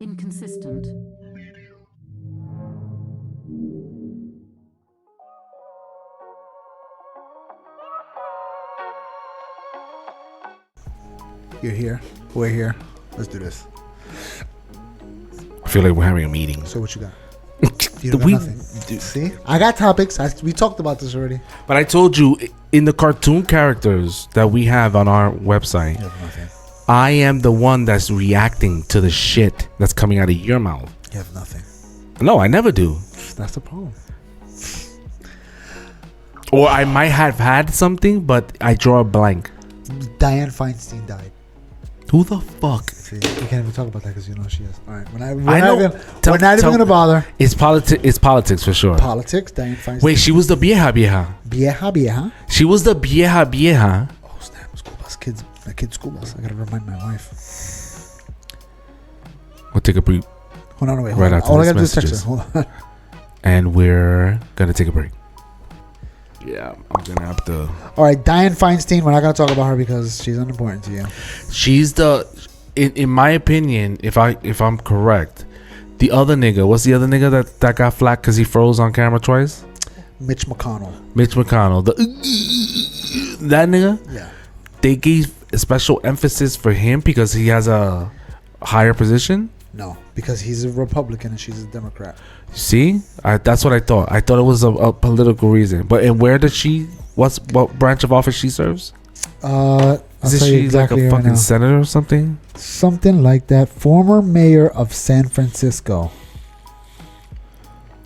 inconsistent, You're here. We're here. Let's do this. I feel like we're having a meeting. So what you got? You don't got nothing. See? I got topics. We talked about this already. But I told you, in the cartoon characters that we have on our website, You have nothing. I am the one that's reacting to the shit that's coming out of your mouth. You have nothing. No, I never do. That's the problem. Or I might have had something, but I draw a blank. Dianne Feinstein died. Who the fuck? See, we can't even talk about that because you know she is. All right, we're not Tell- even gonna bother. It's politics for sure. Politics. Dianne Feinstein. Wait, she was the vieja. Vieja. She was the vieja. Oh snap! School bus. Kids school bus. I gotta remind my wife. We'll take a brief, Hold on, wait. Right Hold on. after All I these gotta do is text messages. her. Hold on. and we're gonna take a break. Yeah, I'm gonna have to. All right, Dianne Feinstein. We're not gonna talk about her because she's unimportant to you. She's in my opinion, if I'm correct, the other nigga. What's the other nigga that got flack because he froze on camera twice? Mitch McConnell. Mitch McConnell. That nigga. Yeah. They gave a special emphasis for him because he has a higher position. No, because he's a Republican and she's a Democrat. See, that's what I thought. I thought it was a political reason. But and where does she? What branch of office she serves? Is she exactly like a right fucking now. senator or something? Something like that. Former mayor of San Francisco.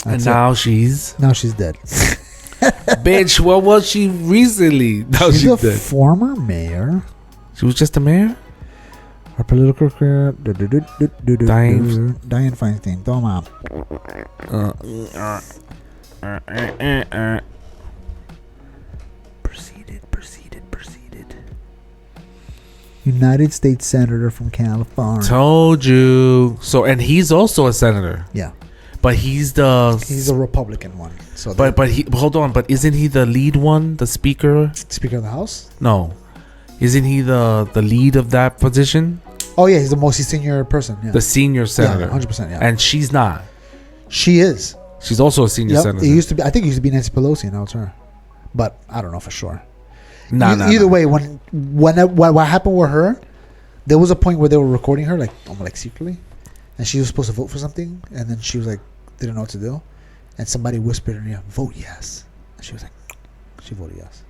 And That's now it. she's Now she's dead. bitch. What was she recently? Now She's a she's dead. former mayor. She was just a mayor. Her political career. Dianne Feinstein. Toma. Proceeded. United States Senator from California. Told you. So, and he's also a senator, Yeah. but he's He's a Republican one. So but he hold on. But isn't he the lead one? The speaker? Speaker of the House? No, isn't he the lead of that position? Oh, yeah. He's the most senior person. Yeah. The senior senator. Yeah, 100%. Yeah. And she's not. She is. She's also a senior Yep. senator. It used to be. I think it used to be Nancy Pelosi. Now it's her. But I don't know for sure. Nah. Either way, when what happened with her, there was a point where they were recording her almost secretly, and she was supposed to vote for something, and then she was didn't know what to do, and somebody whispered in her ear, "Vote yes," and she was like, she voted yes,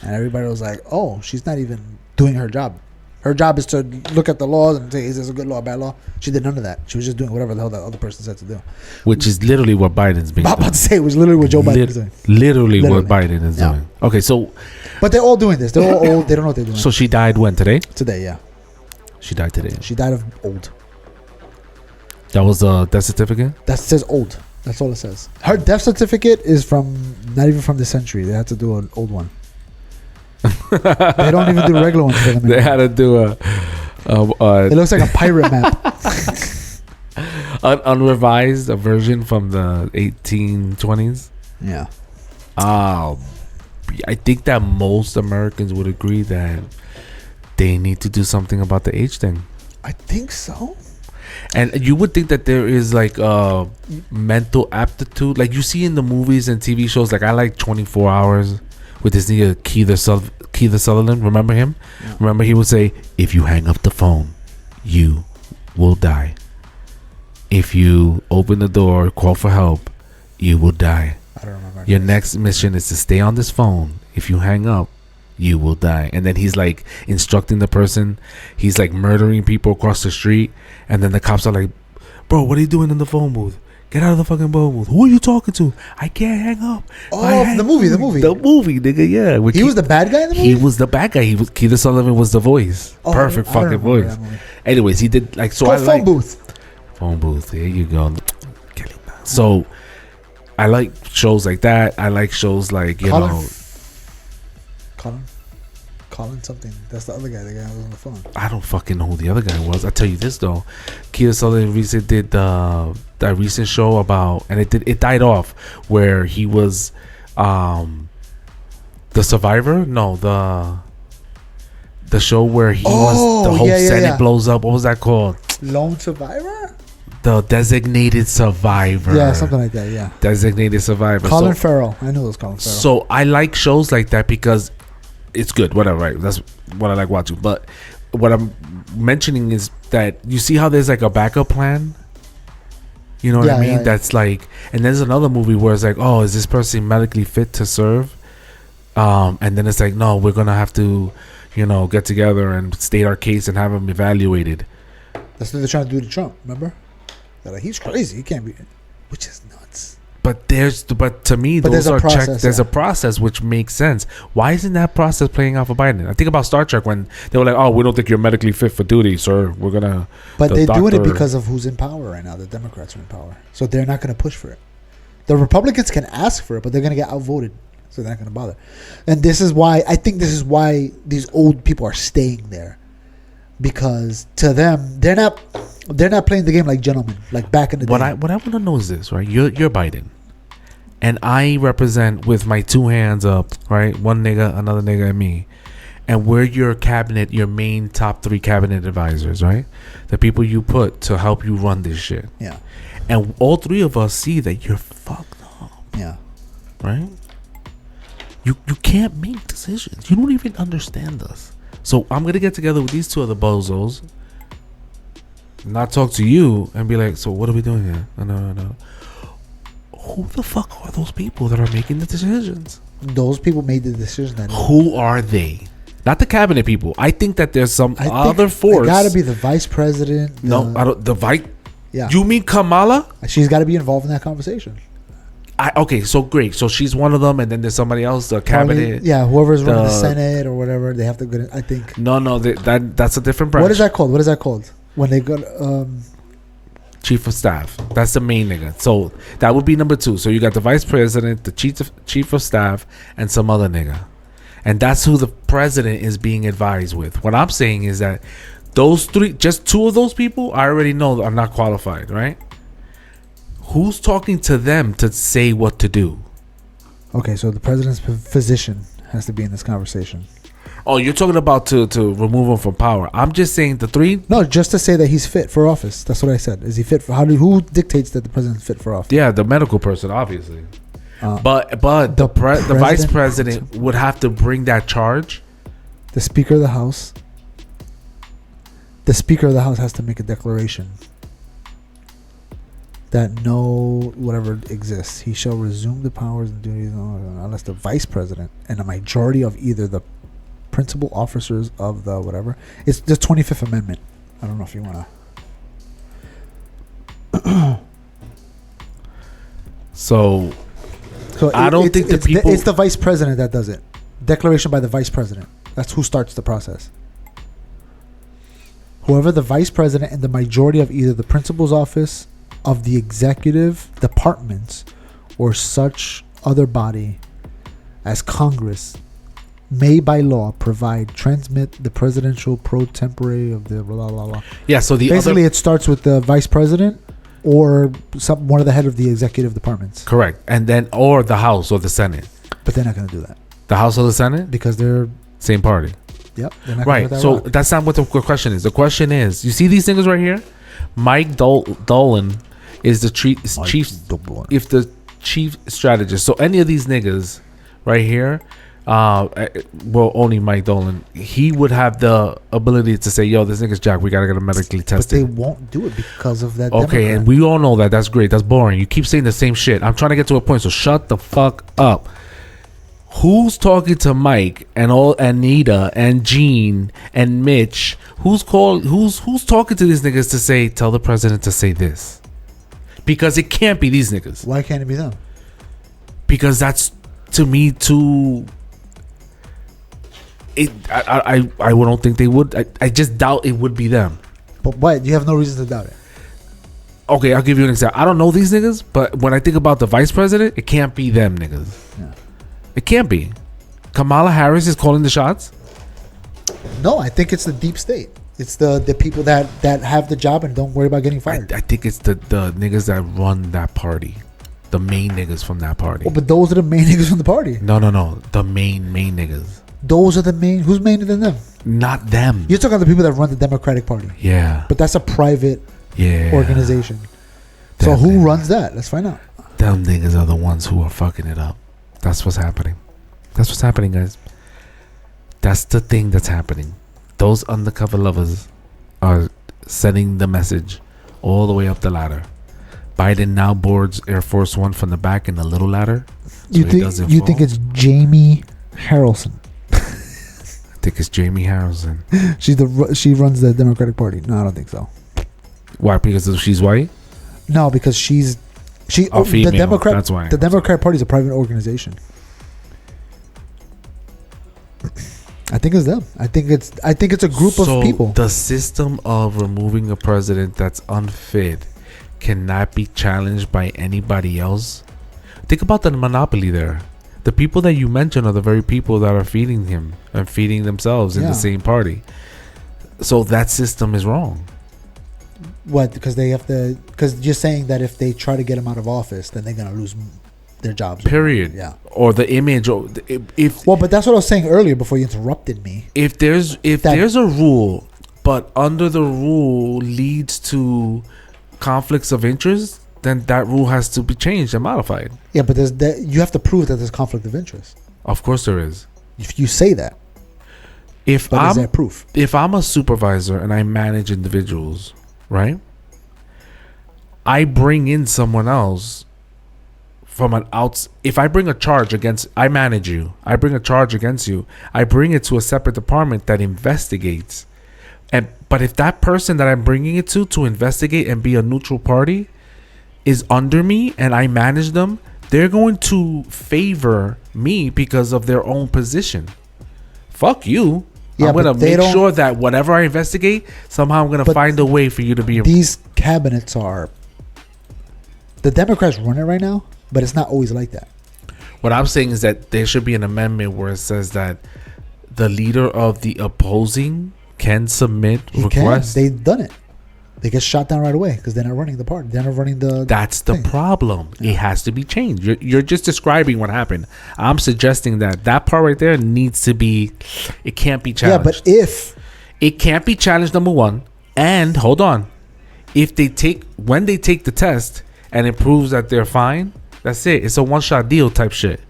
and everybody was like, "Oh, she's not even doing her job. Her job is to look at the laws and say is this a good law, a bad law." She did none of that. She was just doing whatever the hell that other person said to do. Which is literally what Biden's being I'm about to say it was literally what Joe Biden is doing. Literally what Biden is Yeah. doing. Okay, so But they're all doing this. They're all old. They don't know what they're doing. she died when? Today? Today, yeah, She died today. she died of old. That was the death certificate? That says old. That's all it says. Her death certificate is from not even from this century. They had to do an old one. They don't even do regular ones for them They anymore. had to do It looks like a pirate map. an unrevised version from the 1820s. Yeah. I think that most Americans would agree that they need to do something about the age thing. I think so. And you would think that there is mental aptitude, like you see in the movies and TV shows. Like I like 24 Hours with this nigga Keith Sutherland. Remember him? Yeah. Remember he would say, "If you hang up the phone, you will die. If you open the door, call for help, you will die. I don't remember. Your next mission is to stay on this phone. If you hang up, you will die." And then he's like instructing the person. He's like murdering people across the street. And then the cops are like, "Bro, what are you doing in the phone booth? Get out of the fucking phone booth. Who are you talking to? I can't hang up." Oh, the movie. The movie, nigga, yeah. He was the bad guy in the movie? He was the bad guy. Keith Sullivan was the voice. Oh, Perfect I don't fucking remember voice. that movie. Anyways, he did like so. Called I Phone like Booth. Phone booth. There you go. So I like shows like that. I like shows like Colin something. That's the other guy. The guy who was on the phone. I don't fucking know who the other guy was. I'll tell you this though. Keith Sullivan recently did that recent show about, and it died off, where he was the survivor. No, the show where he was the whole Senate blows up. What was that called? Lone survivor? The designated survivor. Yeah, something like that. Yeah. Designated survivor. Colin Farrell. I knew it was Colin Farrell. So I like shows like that because it's good. Whatever, right? That's what I like watching. But what I'm mentioning is that you see how there's like a backup plan. You know what I mean? Yeah. That's like, and there's another movie where it's like, oh, is this person medically fit to serve? And then it's like, no, we're gonna have to, get together and state our case and have him evaluated. That's what they're trying to do to Trump. Remember? They're like, he's crazy. He can't be, which is nuts. But to me, those are checked. There's a process which makes sense. Why isn't that process playing out for Biden? I think about Star Trek when they were like, "Oh, we don't think you're medically fit for duty, sir. We're gonna." But they're doing it because of who's in power right now. The Democrats are in power, so they're not going to push for it. The Republicans can ask for it, but they're going to get outvoted, so they're not going to bother. And this is why these old people are staying there, because to them they're not playing the game like gentlemen, like back in the day. What I want to know is this, right? You're Biden. And I represent with my two hands up, right? One nigga, another nigga, and me. And we're your cabinet, your main top 3 cabinet advisors, right? The people you put to help you run this shit. Yeah. And all 3 of us see that you're fucked up. Yeah. Right? You can't make decisions. You don't even understand us. So I'm going to get together with these 2 other bozos, not talk to you, and be like, so what are we doing here? No. Who the fuck are those people that are making the decisions? Those people made the decision. Who are they? Not the cabinet people. I think that there's some other force. It got to be the vice president. No, I don't. The vice. Yeah. You mean Kamala? She's got to be involved in that conversation. Okay, so great. So she's one of them, and then there's somebody else, the cabinet. Yeah, whoever's running the Senate or whatever, they have to go. I think. No, that's a different branch. What is that called? When they go. Chief of staff. That's the main nigga. So that would be number 2. So you got the vice president, the chief of staff, and some other nigga. And that's who the president is being advised with. What I'm saying is that those 3, just 2 of those people, I already know are not qualified, right? Who's talking to them to say what to do? Okay, so the president's physician has to be in this conversation. Oh, you're talking about to remove him from power. I'm just saying the 3. No, just to say that he's fit for office. That's what I said. Is he fit for? Who dictates that the president's fit for office? Yeah, the medical person, obviously. But the vice president would have to bring that charge. The Speaker of the House. The Speaker of the House has to make a declaration that no whatever exists, he shall resume the powers and duties unless the vice president and a majority of either the principal officers of the whatever. It's the 25th Amendment. I don't know if you want to. So I don't think the people. It's the vice president that does it. Declaration by the vice president. That's who starts the process. Whoever the vice president and the majority of either the principal's office of the executive departments or such other body as Congress may by law transmit the presidential pro tempore of the blah blah blah. Yeah, so basically it starts with the vice president or one of the head of the executive departments. Correct. And then or the House or the Senate. But they're not going to do that. The House or the Senate? Because they're same party. Yep. They're not right. So that's not what the question is. The question is, you see these niggas right here? Mike Dolan is the chief if the chief strategist. So any of these niggas right here, well, only Mike Dolan, he would have the ability to say, yo, this nigga's jack, we gotta get him medically tested. But they won't do it because of that. Okay, Democrat. And we all know that. That's great. That's boring. You keep saying the same shit. I'm trying to get to a point, so shut the fuck up. Who's talking to Mike and all Anita and Gene and Mitch? Who's talking to these niggas to say, tell the president to say this? Because it can't be these niggas. Why can't it be them? Because that's, to me, too. I don't think they would. I just doubt it would be them. But why? You have no reason to doubt it. Okay, I'll give you an example. I don't know these niggas, but when I think about the vice president, it can't be them niggas. Yeah. It can't be. Kamala Harris is calling the shots? No, I think it's the deep state. It's the people that have the job and don't worry about getting fired. I think it's the niggas that run that party. The main niggas from that party. Oh, but those are the main niggas from the party. No. The main niggas. Those are the main. Who's mainer than them? Not them. You're talking about the people that run the Democratic Party. Yeah. But that's a private organization. So Them who niggas. runs that? Let's find out. Them niggas are the ones who are fucking it up. That's what's happening. That's what's happening, guys. That's the thing that's happening. Those undercover lovers are sending the message all the way up the ladder. Biden now boards Air Force One from the back in the little ladder. So You think it's Jamie Harrelson? I think it's Jamie Harrison. She runs the Democratic Party. No, I don't think so. Why? Because she's white? No, because she Oh, female. the Democrat. That's why. The Democrat Party is a private organization. I think it's them. I think it's a group of people. The system of removing a president that's unfit cannot be challenged by anybody else. Think about the monopoly there. The people that you mentioned are the very people that are feeding him and feeding themselves in the same party. So that system is wrong. What? Because you're saying that if they try to get him out of office, then they're gonna lose their jobs. Period. Yeah. Or the image. Or if but that's what I was saying earlier before you interrupted me. If there's a rule, but under the rule leads to conflicts of interest, then that rule has to be changed and modified. Yeah, but you have to prove that there's conflict of interest. Of course there is. If you say that. Is there proof? If I'm a supervisor and I manage individuals, right? I bring in someone else from an outs. If I bring a charge against, I manage you. I bring a charge against you. I bring it to a separate department that investigates. But if that person that I'm bringing it to investigate and be a neutral party is under me and I manage them, they're going to favor me because of their own position. Fuck you. Yeah, I'm going to make sure that whatever I investigate, somehow I'm going to find a way for you to be. These cabinets are. The Democrats run it right now, but it's not always like that. What I'm saying is that there should be an amendment where it says that the leader of the opposing can submit requests. They've done it. They get shot down right away because they're not running the party. They're not running the. That's the problem. Yeah. It has to be changed. You're just describing what happened. I'm suggesting that part right there needs to be. It can't be challenged. Yeah, but if it can't be challenged, number one, and hold on, when they take the test and it proves that they're fine, that's it. It's a one-shot deal type shit.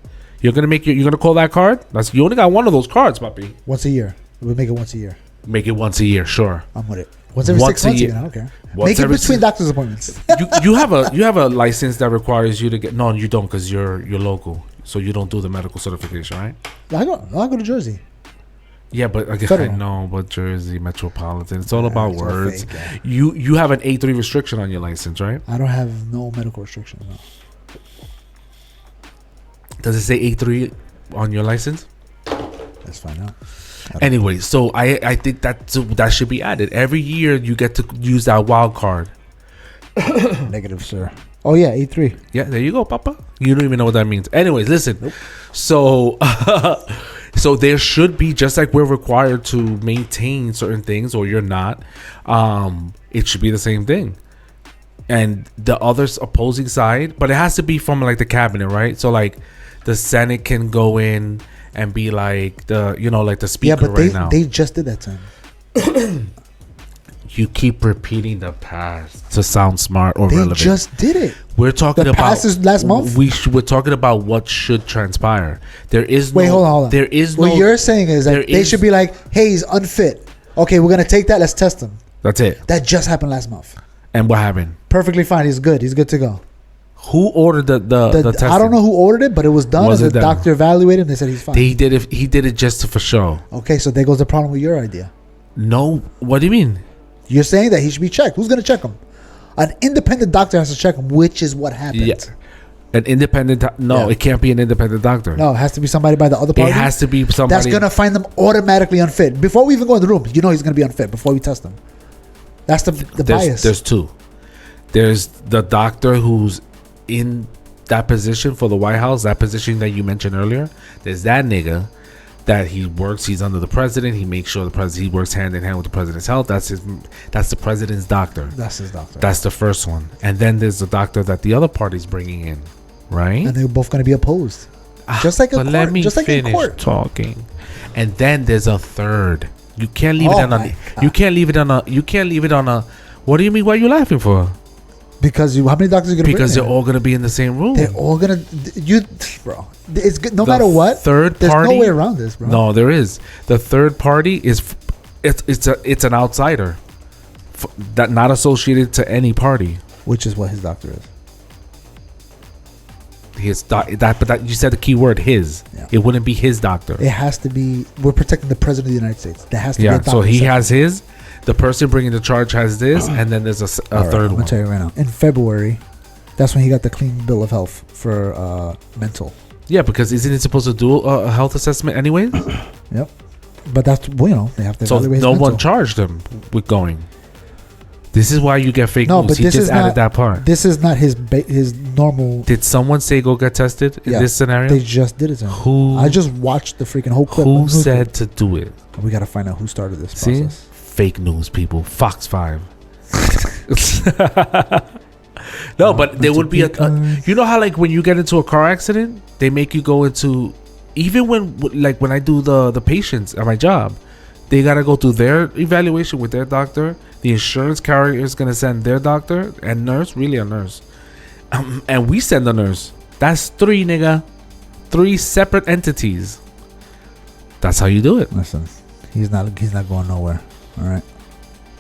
You're gonna call that card. You only got one of those cards, puppy. Once a year. We make it once a year. Make it once a year, sure. I'm with it. Once every 6 months, even, I don't care. Make it between doctor's appointments. you have a license that requires you to get. No, you don't, because you're local, so you don't do the medical certification, right? I go to Jersey. Yeah, but I know, but Jersey metropolitan. It's all about words. Fake, yeah. You have an A3 restriction on your license, right? I don't have no medical restrictions. No. Does it say A3 on your license? Let's find out. Anyway, so I think that should be added. Every year you get to use that wild card. Negative, sir. Oh yeah, A3. Yeah, there you go, Papa. You don't even know what that means. Anyways, listen. Nope. So so there should be, just like we're required to maintain certain things, or you're not, it should be the same thing. And the other's opposing side, but it has to be from like the cabinet, right? So like the Senate can go in and be like the speaker right now. They just did that time. You keep repeating the past to sound smart or relevant. They just did it. We're talking about past is last month. We're talking about what should transpire. There is Wait, hold on. There is what you're saying is that they should be like, hey, he's unfit. Okay, we're gonna take that. Let's test him. That's it. That just happened last month. And what happened? Perfectly fine. He's good. He's good to go. Who ordered the testing? I don't know who ordered it, but it was done. As the doctor evaluated him, they said he's fine. He did it just for show. Okay, so there goes the problem with your idea. No, what do you mean? You're saying that he should be checked. Who's going to check him? An independent doctor has to check him, which is what happened. Yeah. An independent it can't be an independent doctor. No, it has to be somebody by the other party. It has to be somebody that's going to find them automatically unfit. Before we even go in the room, you know he's going to be unfit before we test him. That's the bias. There's two. There's the doctor who's in that position for the White House, that position that you mentioned earlier. There's that nigga that he's under the president. He makes sure he works hand in hand with the president's health. That's the president's doctor. That's his doctor. That's the first one. And then there's the doctor that the other party's bringing in, right? And they're both going to be opposed. Just like let me finish talking. and then there's a third. You can't leave it on a. You can't leave it on a. You can't leave it on a. What do you mean? What are you laughing for? Because how many doctors are gonna? Because they're all gonna be in the same room. They're all gonna. Bro. It's good. No matter what. Third party. There's no way around this, bro. No, there is. The third party is. It's an outsider, that not associated to any party. Which is what his doctor is. But you said the key word, his. Yeah. It wouldn't be his doctor. It has to be. We're protecting the president of the United States. There has to be a doctor. So he has his. The person bringing the charge has this, and then there's a third one. I'm gonna tell you right now. In February, that's when he got the clean bill of health for mental. Yeah, because isn't it supposed to do a health assessment anyways? Yep. But that's they have to. So no one charged him with going. This is why you get fake news. But he just added that part. This is not his normal. Did someone say go get tested in this scenario? They just did it to him. I just watched the freaking whole clip. Who said to do it? We got to find out who started this process. Fake news, people. Fox 5. No, but there would be you know how like when you get into a car accident, they make you go into, even when I do the patients at my job, they gotta go through their evaluation with their doctor. The insurance carrier is gonna send their doctor and nurse, really a nurse, and we send the nurse. That's 3, nigga. 3 separate entities. That's how you do it. Listen, he's not going nowhere. All right.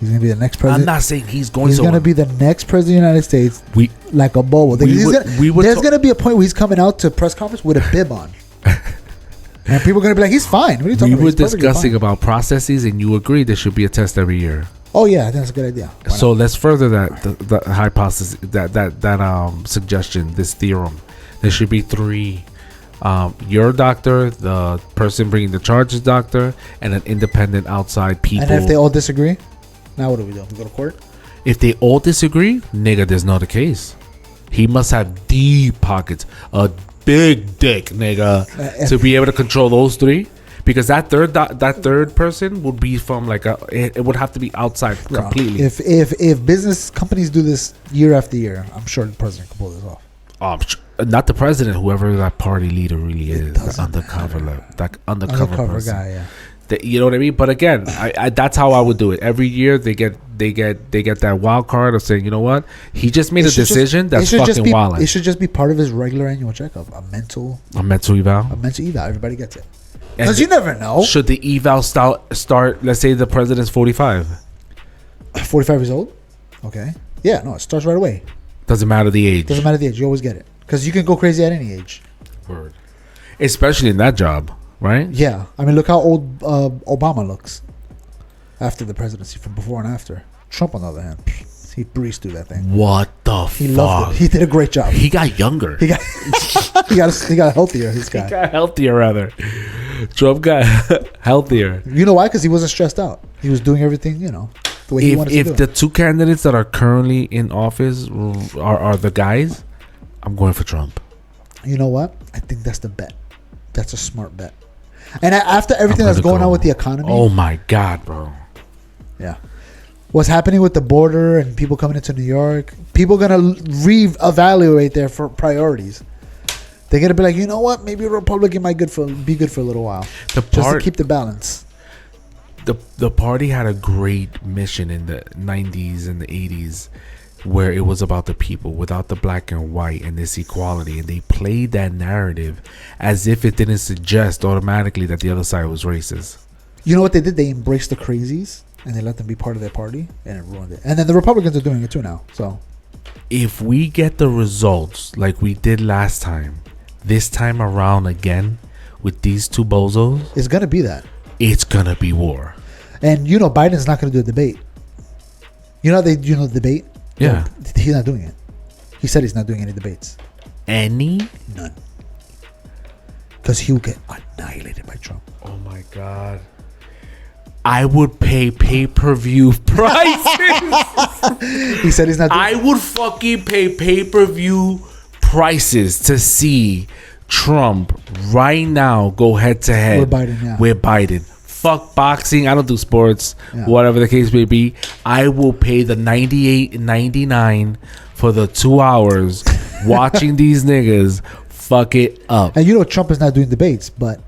He's gonna be the next president. I'm not saying he's going. He's gonna be the next president of the United States. Like a bobo. There's gonna be a point where he's coming out to press conference with a bib on, and people are gonna be like, "He's fine." What are you talking about? We were discussing about processes, and you agreed there should be a test every year. Oh yeah, I think that's a good idea. So let's further the hypothesis, that suggestion, this theorem. There should be 3. Your doctor, the person bringing the charges doctor, and an independent outside people. And if they all disagree, now what do? We go to court? If they all disagree, nigga, there's not a case. He must have deep pockets, a big dick, nigga, to be able to control those 3. Because that third person would be from it would have to be outside completely. If business companies do this year after year, I'm sure the president can pull this off. Not the president, whoever that party leader really is, that undercover guy. Yeah. You know what I mean? But again, I that's how I would do it. Every year they get that wild card of saying, you know what, he just made a decision that's fucking wild. It should just be part of his regular annual checkup. A mental eval. Everybody gets it. Because you never know. Should the eval start? Let's say the president's 45. 45 years old. Okay. Yeah. No, it starts right away. Doesn't matter the age. You always get it. Because you can go crazy at any age. Word. Especially in that job, right? Yeah. I mean, look how old Obama looks after the presidency, from before and after. Trump, on the other hand, he breezed through that thing. What the fuck? He loved it. He did a great job. He got younger. He got healthier, this guy. He got healthier, rather. Trump got healthier. You know why? Because he wasn't stressed out. He was doing everything, the way he wanted to do it. If the 2 candidates that are currently in office are the guys, I'm going for Trump. You know what? I think that's the bet. That's a smart bet. And after everything that's going on with the economy. Oh my God, bro. Yeah. What's happening with the border and people coming into New York, people are going to reevaluate their priorities. They're going to be like, you know what? Maybe a Republican might be good for a little while. Just to keep the balance. The party had a great mission in the 90s and the 80s where it was about the people without the black and white and this equality. And they played that narrative as if it didn't suggest automatically that the other side was racist. You know what they did? They embraced the crazies and they let them be part of their party, and it ruined it. And then the Republicans are doing it too now. So if we get the results like we did last time, this time around again with these 2 bozos, it's going to be that. It's going to be war. And Biden's not going to do a debate. The debate? Yeah. He's not doing it. He said he's not doing any debates. None. Because he'll get annihilated by Trump. Oh my God. I would pay pay-per-view prices. He said he's not doing I would fucking pay pay-per-view prices to see Trump right now go head to head with Biden. Fuck boxing. I don't do sports. Yeah. Whatever the case may be. I will pay the $98.99 for the 2 hours watching these niggas fuck it up. And Trump is not doing debates, but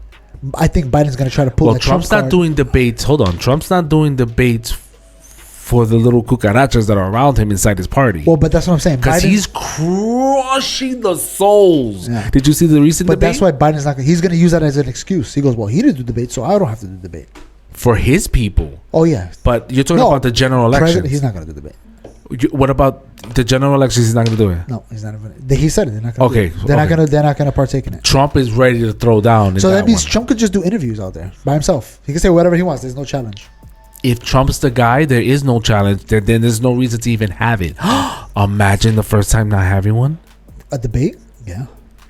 I think Biden's going to try to pull. Well, Trump's not doing debates. Hold on, Trump's not doing debates for the little cucarachas that are around him inside his party. Well, but that's what I'm saying. Because he's crushing the souls. Yeah. Did you see the recent But debate? that's why Biden's not. He's going to use that as an excuse. He goes, "Well, he didn't do debate, so I don't have to do debate." For his people. Oh yeah. But you're talking about the general elections. He's not going to do debate. What about the general elections? He's not going to do it. No, he's not. He said it. They're not going to. Okay. They're not going to. They're not going to partake in it. Trump is ready to throw down. So that means Trump could just do interviews out there by himself. He can say whatever he wants. There's no challenge. If Trump's the guy, there is no challenge. Then there's no reason to even have it. Imagine the first time not having one. A debate? Yeah.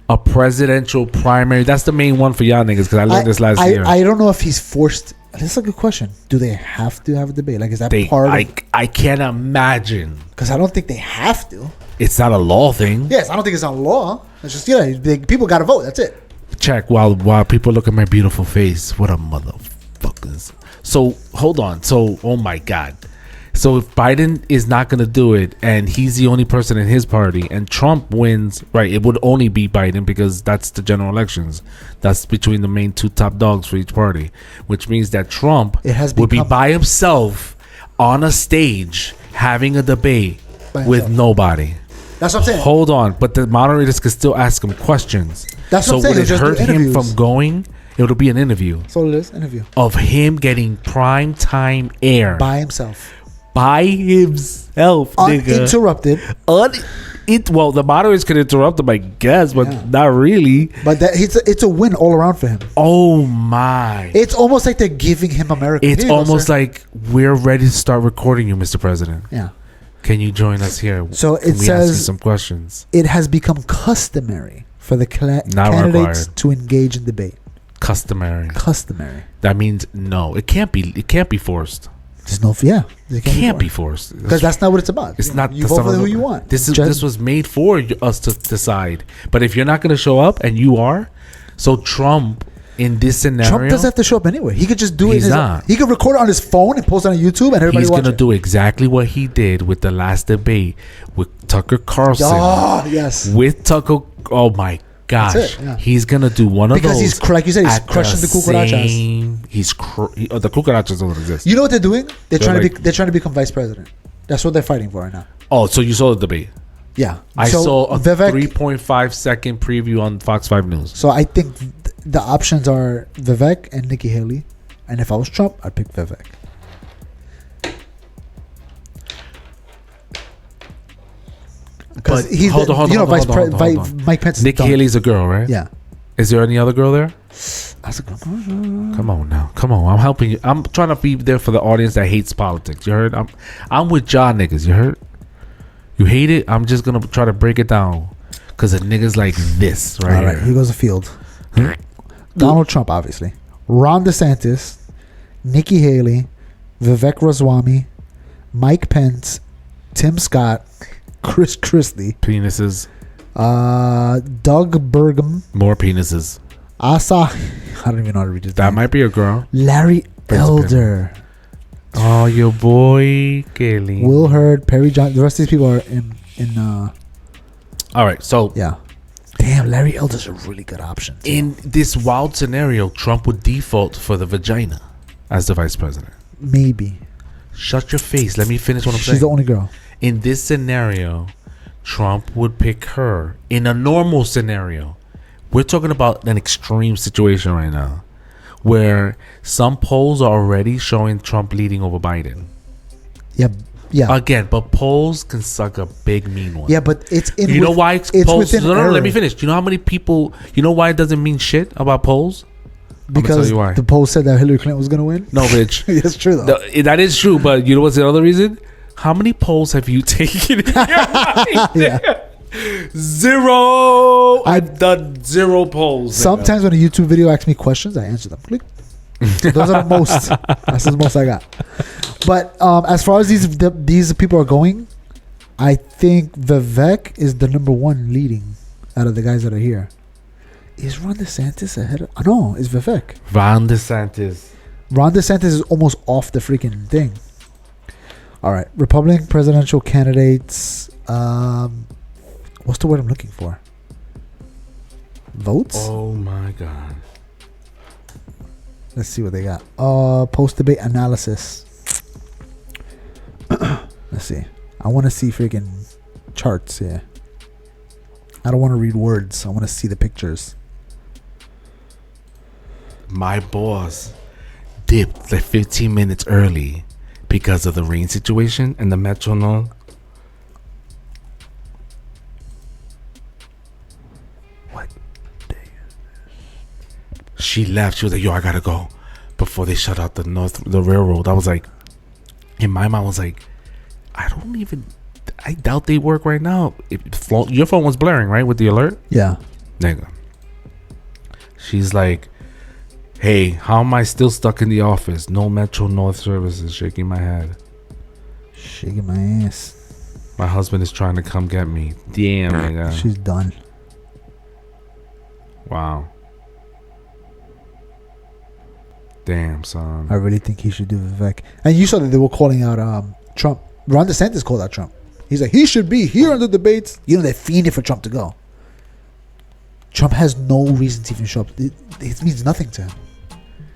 A presidential primary. That's the main one for y'all niggas because I learned this last year. I don't know if he's forced. That's a good question. Do they have to have a debate? Like, is that part of? I can't imagine. Because I don't think they have to. It's not a law thing. Yes, I don't think it's on law. It's just people got to vote. That's it. Check while people look at my beautiful face. What a motherfuckers. So hold on. So oh my god. So if Biden is not going to do it and he's the only person in his party and Trump wins, right, it would only be Biden because that's the general elections. That's between the main two top dogs for each party, which means that Trump would be by himself on a stage having a debate with nobody. That's what I'm saying. Hold on, but the moderators could still ask him questions. That's what I'm saying. So would it hurt him from going? It'll be an interview. So it is interview of him getting prime time air by himself. By himself, uninterrupted. Well, the moderators could interrupt him, I guess, but not really. But it's a win all around for him. Oh my! It's almost like they're giving him America. It's almost like we're ready to start recording you, Mr. President. Yeah. Can you join us here? So it says ask you some questions. It has become customary for the candidates required. to engage in debate. Customary. That means no. It can't be forced. There's no, yeah. It can't be forced because that's not what it's about. It's not. You vote for who you want. This was made for us to decide. But if you're not going to show up and you are, so Trump in this scenario, Trump doesn't have to show up anyway. He could just do it. He's not. He could record it on his phone and post it on YouTube, and everybody. He's going to do exactly what he did with the last debate with Tucker Carlson. Oh yes. With Tucker. Oh my gosh, he's gonna do one of those because he's like you said, he's crushing the cucarachas. The cucarachas don't exist. You know what they're doing? They're trying to become vice president. That's what they're fighting for right now. Oh, so you saw the debate? Yeah, I saw a 3.5 second preview on Fox 5 News. So I think the options are Vivek and Nikki Haley, and if I was Trump, I'd pick Vivek. But he's hold on. Mike Pence. Nikki Haley's a girl, right? Yeah. Is there any other girl there? That's a good one. Come on now. Come on. I'm helping you. I'm trying to be there for the audience that hates politics. You heard? I'm with y'all niggas. You heard? You hate it? I'm just gonna try to break it down. Cause the niggas like this right All right, here. Here goes the field. Donald Trump, obviously. Ron DeSantis, Nikki Haley, Vivek Ramaswamy, Mike Pence, Tim Scott, Chris Christie, penises, Doug Burgum, more penises, Asa, I don't even know how to read his that name. might be a girl. Larry Elder, oh your boy Kelly, Will Hurd, Perry John. The rest of these people are in all right, so yeah, damn, Larry Elder's a really good option too. In this wild scenario, Trump would default for the vagina as the vice president. Maybe. Shut your face. Let me finish what I'm saying. She's the only girl. In this scenario, Trump would pick her. In a normal scenario, we're talking about an extreme situation right now where some polls are already showing Trump leading over Biden. Yeah. Again, but polls can suck a big mean one. Yeah, but it's in. You know why it's polls? No, let me finish. Do you know how many people? You know why it doesn't mean shit about polls? Because the poll said that Hillary Clinton was going to win. No, bitch. It's true though. That is true, but you know what's the other reason? How many polls have you taken in your life? Yeah. 0. I've done 0 polls. Sometimes when a YouTube video asks me questions, I answer them. Click. Those are the most. That's the most I got. But as far as these people are going, I think Vivek is the number one leading out of the guys that are here. Is Ron DeSantis ahead of... No, it's Vivek. Ron DeSantis is almost off the freaking thing. All right. Republican presidential candidates. What's the word I'm looking for? Votes? Oh, my God. Let's see what they got. Post-debate analysis. Let's see. I want to see freaking charts here. I don't want to read words. I want to see the pictures. My boss dipped like 15 minutes early because of the rain situation and the metronome. What day is this? She left. She was like, yo, I gotta go before they shut out the railroad. I was like, in my mind, I was like, I doubt they work right now. Your phone was blaring, right, with the alert? Yeah. Nigga. She's like, hey, how am I still stuck in the office? No Metro North services. Shaking my head. Shaking my ass. My husband is trying to come get me. Damn, nigga. She's done. Wow. Damn, son. I really think he should do Vivek. And you saw that they were calling out Trump. Ron DeSantis called out Trump. He's like, he should be here in the debates. You know, they're fiending for Trump to go. Trump has no reason to even show up. It means nothing to him.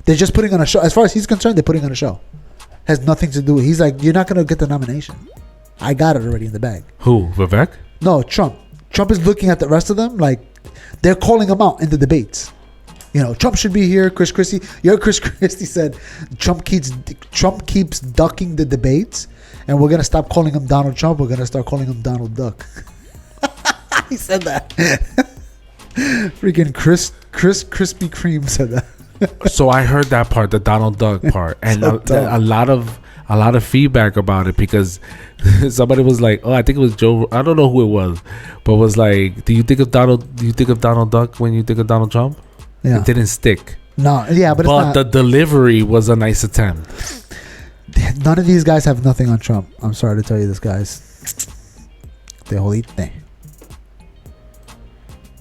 They're just putting on a show. As far as he's concerned, they're putting on a show. Has nothing to do with. He's like, you're not going to get the nomination. I got it already in the bag. Who? Vivek? No, Trump. Trump is looking at the rest of them like they're calling him out in the debates. You know, Trump should be here. Chris Christie. Chris Christie said Trump keeps ducking the debates, and we're gonna stop calling him Donald Trump. We're gonna start calling him Donald Duck. He said that. Freaking Chris Krispy Kreme said that. So I heard that part, the Donald Duck part, and a lot of feedback about it because somebody was like, "Oh, I think it was Joe. I don't know who it was, but was like, do you think of Donald Duck when you think of Donald Trump?" Yeah. It didn't stick. No, yeah, but it's not. The delivery was a nice attempt. None of these guys have nothing on Trump. I'm sorry to tell you this, guys. They all eat thing.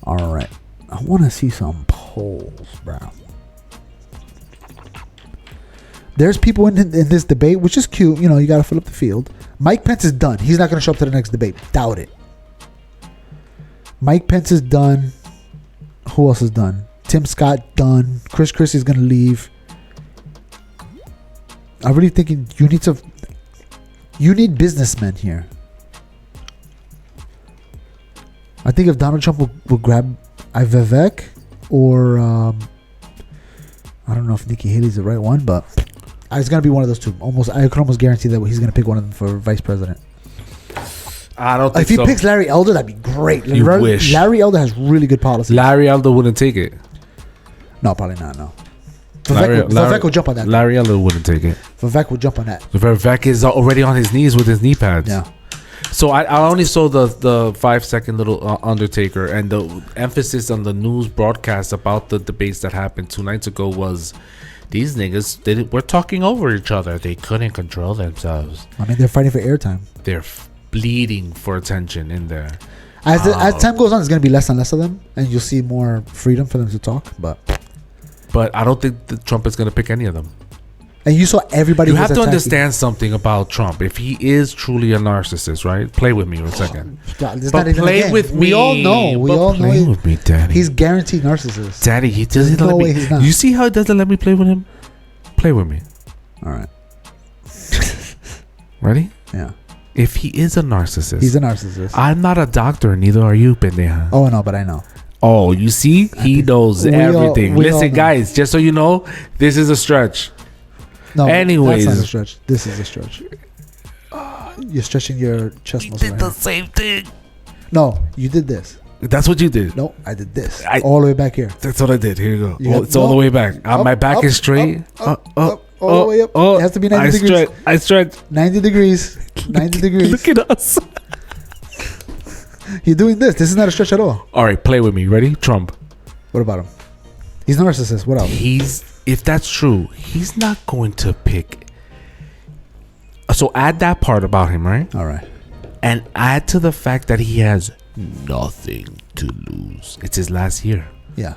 All right. I want to see some polls, bro. There's people in this debate, which is cute. You know, you got to fill up the field. Mike Pence is done. He's not going to show up to the next debate. Doubt it. Mike Pence is done. Who else is done? Tim Scott done. Chris Christie's going to leave. I'm really thinking you need businessmen here. I think if Donald Trump will grab Vivek or I don't know if Nikki Haley's the right one, but it's gonna be one of those two. I could almost guarantee that he's gonna pick one of them for vice president. I don't think if he picks Larry Elder, that'd be great. You wish. Larry Elder has really good policies. Larry Elder wouldn't take it. No, probably not. No. Vivek will jump on that. Larry Elder wouldn't take it. Vivek will jump on that. Vivek is already on his knees with his knee pads. Yeah. So I only saw the 5-second little Undertaker, and the emphasis on the news broadcast about the debates that happened 2 nights ago was these niggas were talking over each other. They couldn't control themselves. I mean, they're fighting for airtime. They're bleeding for attention in there. As time goes on, it's going to be less and less of them, and you'll see more freedom for them to talk. But I don't think that Trump is going to pick any of them. And you saw everybody. You have to understand something about Trump. If he is truly a narcissist, right? Play with me for a second. But play with me. We all know. Play with me, Daddy. He's guaranteed narcissist. Daddy, he doesn't let me. He's not. You see how he doesn't let me play with him? Play with me. All right. Ready? Yeah. If he is a narcissist, he's a narcissist. I'm not a doctor, neither are you, pendeja. Oh no, but I know. Oh, you see, he knows everything. Listen, guys, just so you know, this is a stretch. No, anyways, that's not a stretch. This is a stretch. You're stretching your chest muscle. You did the same thing. No, you did this. That's what you did. No, I did this. All the way back here. That's what I did. Here you go. It's all the way back. My back is straight. All the way up. It has to be 90 degrees. I stretch. 90 degrees. 90 degrees. Look at us. You're doing this. This is not a stretch at all. All right, play with me. Ready? Trump. What about him? He's a narcissist. What else? If that's true, he's not going to pick. So add that part about him, right? All right. And add to the fact that he has nothing to lose. It's his last year. Yeah.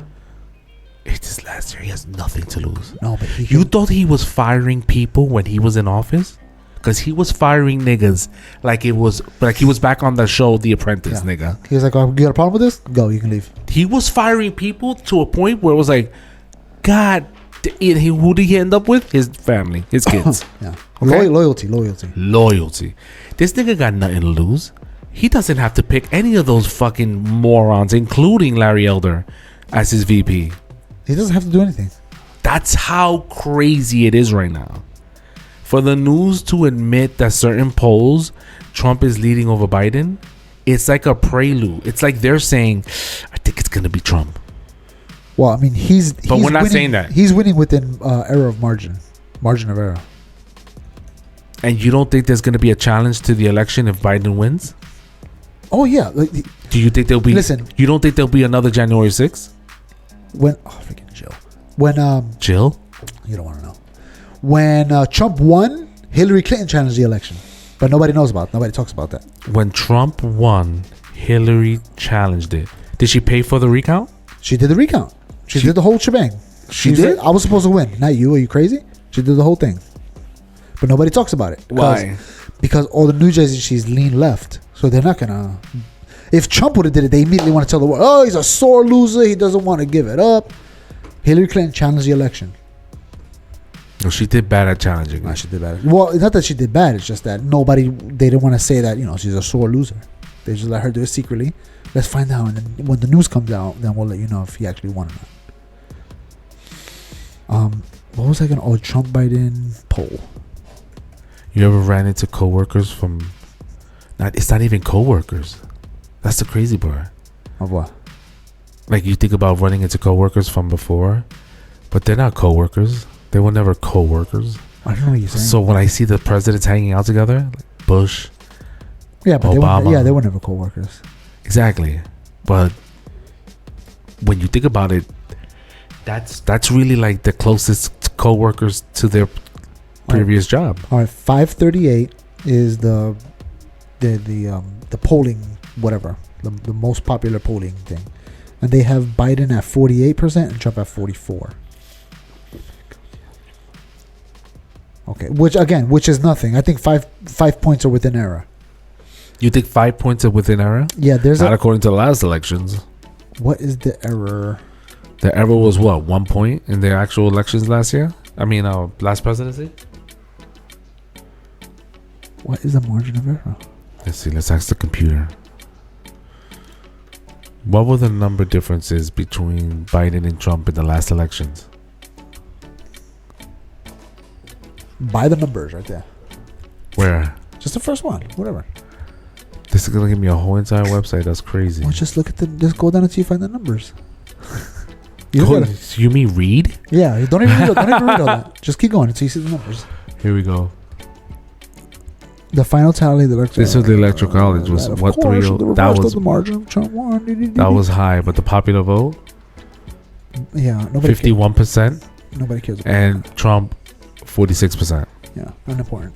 It's his last year. He has nothing to lose. No, but you thought he was firing people when he was in office? Because he was firing niggas like he was back on the show The Apprentice, nigga. He was like, oh, you got a problem with this? Go, you can leave. He was firing people to a point where it was like, God Who did he end up with? His family, his kids. Yeah. Okay. Loyalty. This nigga got nothing to lose. He doesn't have to pick any of those fucking morons, including Larry Elder, as his VP. He doesn't have to do anything. That's how crazy it is right now. For the news to admit that certain polls, Trump is leading over Biden, it's like a prelude. It's like they're saying, I think it's going to be Trump. Well, I mean, But we're not winning, saying that. He's winning within error of margin of error. And you don't think there's going to be a challenge to the election if Biden wins? Oh, yeah. Do you think there'll be... Listen. You don't think there'll be another January 6th? Freaking Jill. Jill? You don't want to know. When Trump won, Hillary Clinton challenged the election. But nobody knows about it. Nobody talks about that. When Trump won, Hillary challenged it. Did she pay for the recount? She did the recount. She did the whole shebang. She was did? like, I was supposed to win. Not you. Are you crazy? She did the whole thing. But nobody talks about it. Why? Because all the news agencies lean left. So they're not going to... If Trump would have did it, they immediately want to tell the world, oh, he's a sore loser. He doesn't want to give it up. Hillary Clinton challenged the election. No, she did bad at challenging. No, she did bad. Well, it's not that she did bad. It's just that they didn't want to say that, she's a sore loser. They just let her do it secretly. Let's find out. And then when the news comes out, then we'll let you know if he actually won or not. What was I going to... Oh, Trump Biden poll. You ever ran into coworkers from... It's not even coworkers. That's the crazy part. Of what? Like, you think about running into coworkers from before, but they're not coworkers. They were never coworkers. I don't know what you're saying. So when I see the presidents hanging out together, like Bush, yeah, but Obama, they were never co-workers. Exactly. But when you think about it, that's really like the closest co-workers to their previous job. All right, 538 is the polling, whatever, the most popular polling thing. And they have Biden at 48% and Trump at 44%. Okay, which is nothing. I think five points are within error. You think 5 points are within error? Yeah, there's not according to the last elections. What is the error? The error was what, 1 point in the actual elections last year? Last presidency? What is the margin of error? Let's see. Let's ask the computer. What were the number differences between Biden and Trump in the last elections? By the numbers right there. Where? Just the first one. Whatever. This is gonna give me a whole entire website. That's crazy. Well, just look at just go down until you find the numbers. You mean read? Yeah, don't even read all that. Just keep going until you see the numbers. Here we go. The final tally of the electoral. This was the electoral college. Was what 3-0? That was the margin. Trump won. That was high, but the popular vote. Yeah, nobody. 51%. Nobody cares about and that. Trump 46%. Yeah, unimportant.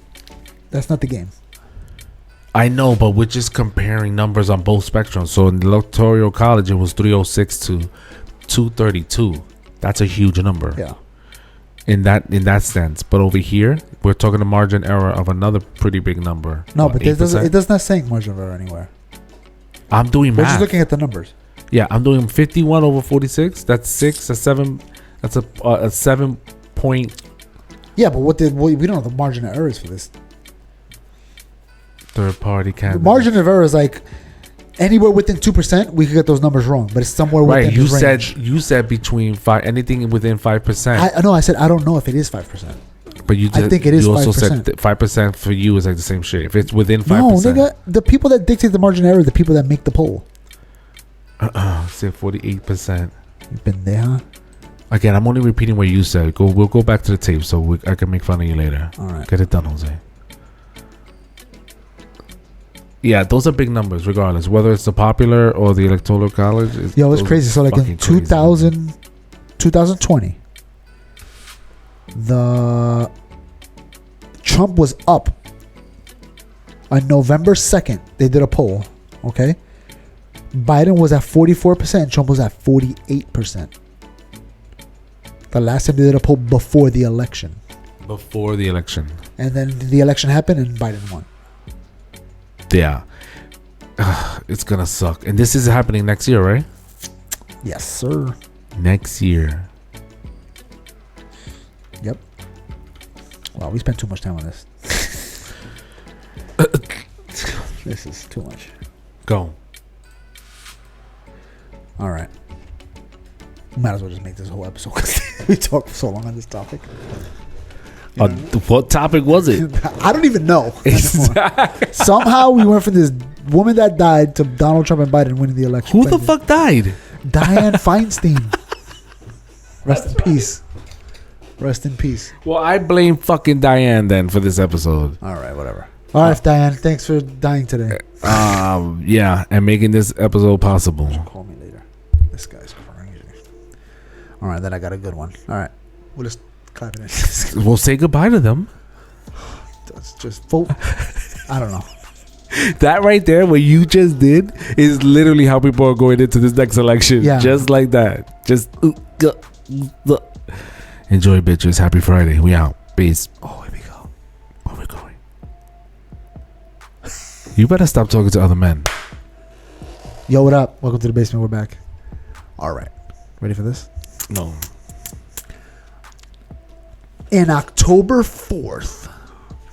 That's not the game. I know, but we're just comparing numbers on both spectrums. So in the electoral college, it was 306 to 232. That's a huge number. Yeah. In that sense, but over here we're talking a margin error of another pretty big number. No, what, but it does not say margin of error anywhere. I'm doing math. We're just looking at the numbers. Yeah, I'm doing 51 over 46. That's 6. That's 7. That's a 7 point. Yeah, but we don't know what the margin of error is for this. Third party candidate. The margin of error is like anywhere within 2%. We could get those numbers wrong, but it's somewhere within right. You range. said between 5. Anything within 5%. I know. I said I don't know if it is 5%. But I think it is. You also 5%. Said 5% for you is like the same shit. If it's within 5%. No, nigga, the people that dictate the margin of error are the people that make the poll. Say 48%. Pendeja. Again, I'm only repeating what you said. We'll go back to the tape so I can make fun of you later. All right. Get it done, Jose. Yeah, those are big numbers, regardless. Whether it's the popular or the electoral college. Yo, it's crazy. So, like in 2020, the Trump was up. On November 2nd, they did a poll. Okay. Biden was at 44%. Trump was at 48%. The last time they did a poll before the election. Before the election. And then the election happened and Biden won. Yeah. It's gonna suck. And this is happening next year, right? Yes, sir. Next year. Wow, we spent too much time on this. This is too much. Go. All right. Might as well just make this whole episode because we talked so long on this topic. You know? What topic was it? I don't even know. Somehow we went from this woman that died to Donald Trump and Biden winning the election. Who the fuck died? Dianne Feinstein. Rest in peace. Rest in peace. Well, I blame fucking Diane then for this episode. All right, whatever. All right, Diane. Thanks for dying today. Yeah, and making this episode possible. Call me later. This guy's crazy. All right, then I got a good one. All right, we'll just clap it in. We'll say goodbye to them. Let's just vote. I don't know. That right there, what you just did, is literally how people are going into this next election. Yeah. Just like that. Just enjoy, bitches. Happy Friday. We out. Peace. Oh, here we go. Where we going? You better stop talking to other men. Yo, what up? Welcome to the basement. We're back. All right. Ready for this? No. In October 4th.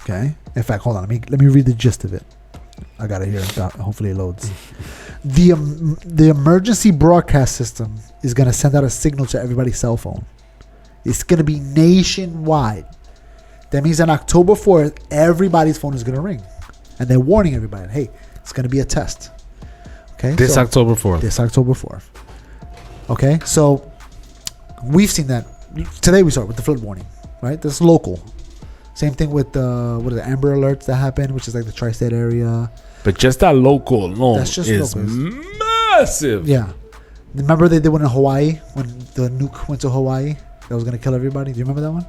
Okay. In fact, hold on. Let me read the gist of it. I got it here. Hopefully it loads. The emergency broadcast system is going to send out a signal to everybody's cell phone. It's going to be nationwide. That means on October 4th, everybody's phone is going to ring. And they're warning everybody, hey, it's going to be a test. Okay. This October 4th. This October 4th. Okay. So we've seen that. Today we start with the flood warning, right? That's local. Same thing with Amber Alerts that happened, which is like the tri-state area. But just that local alone is massive. Yeah. Remember they did one in Hawaii when the nuke went to Hawaii? That was going to kill everybody. Do you remember that one?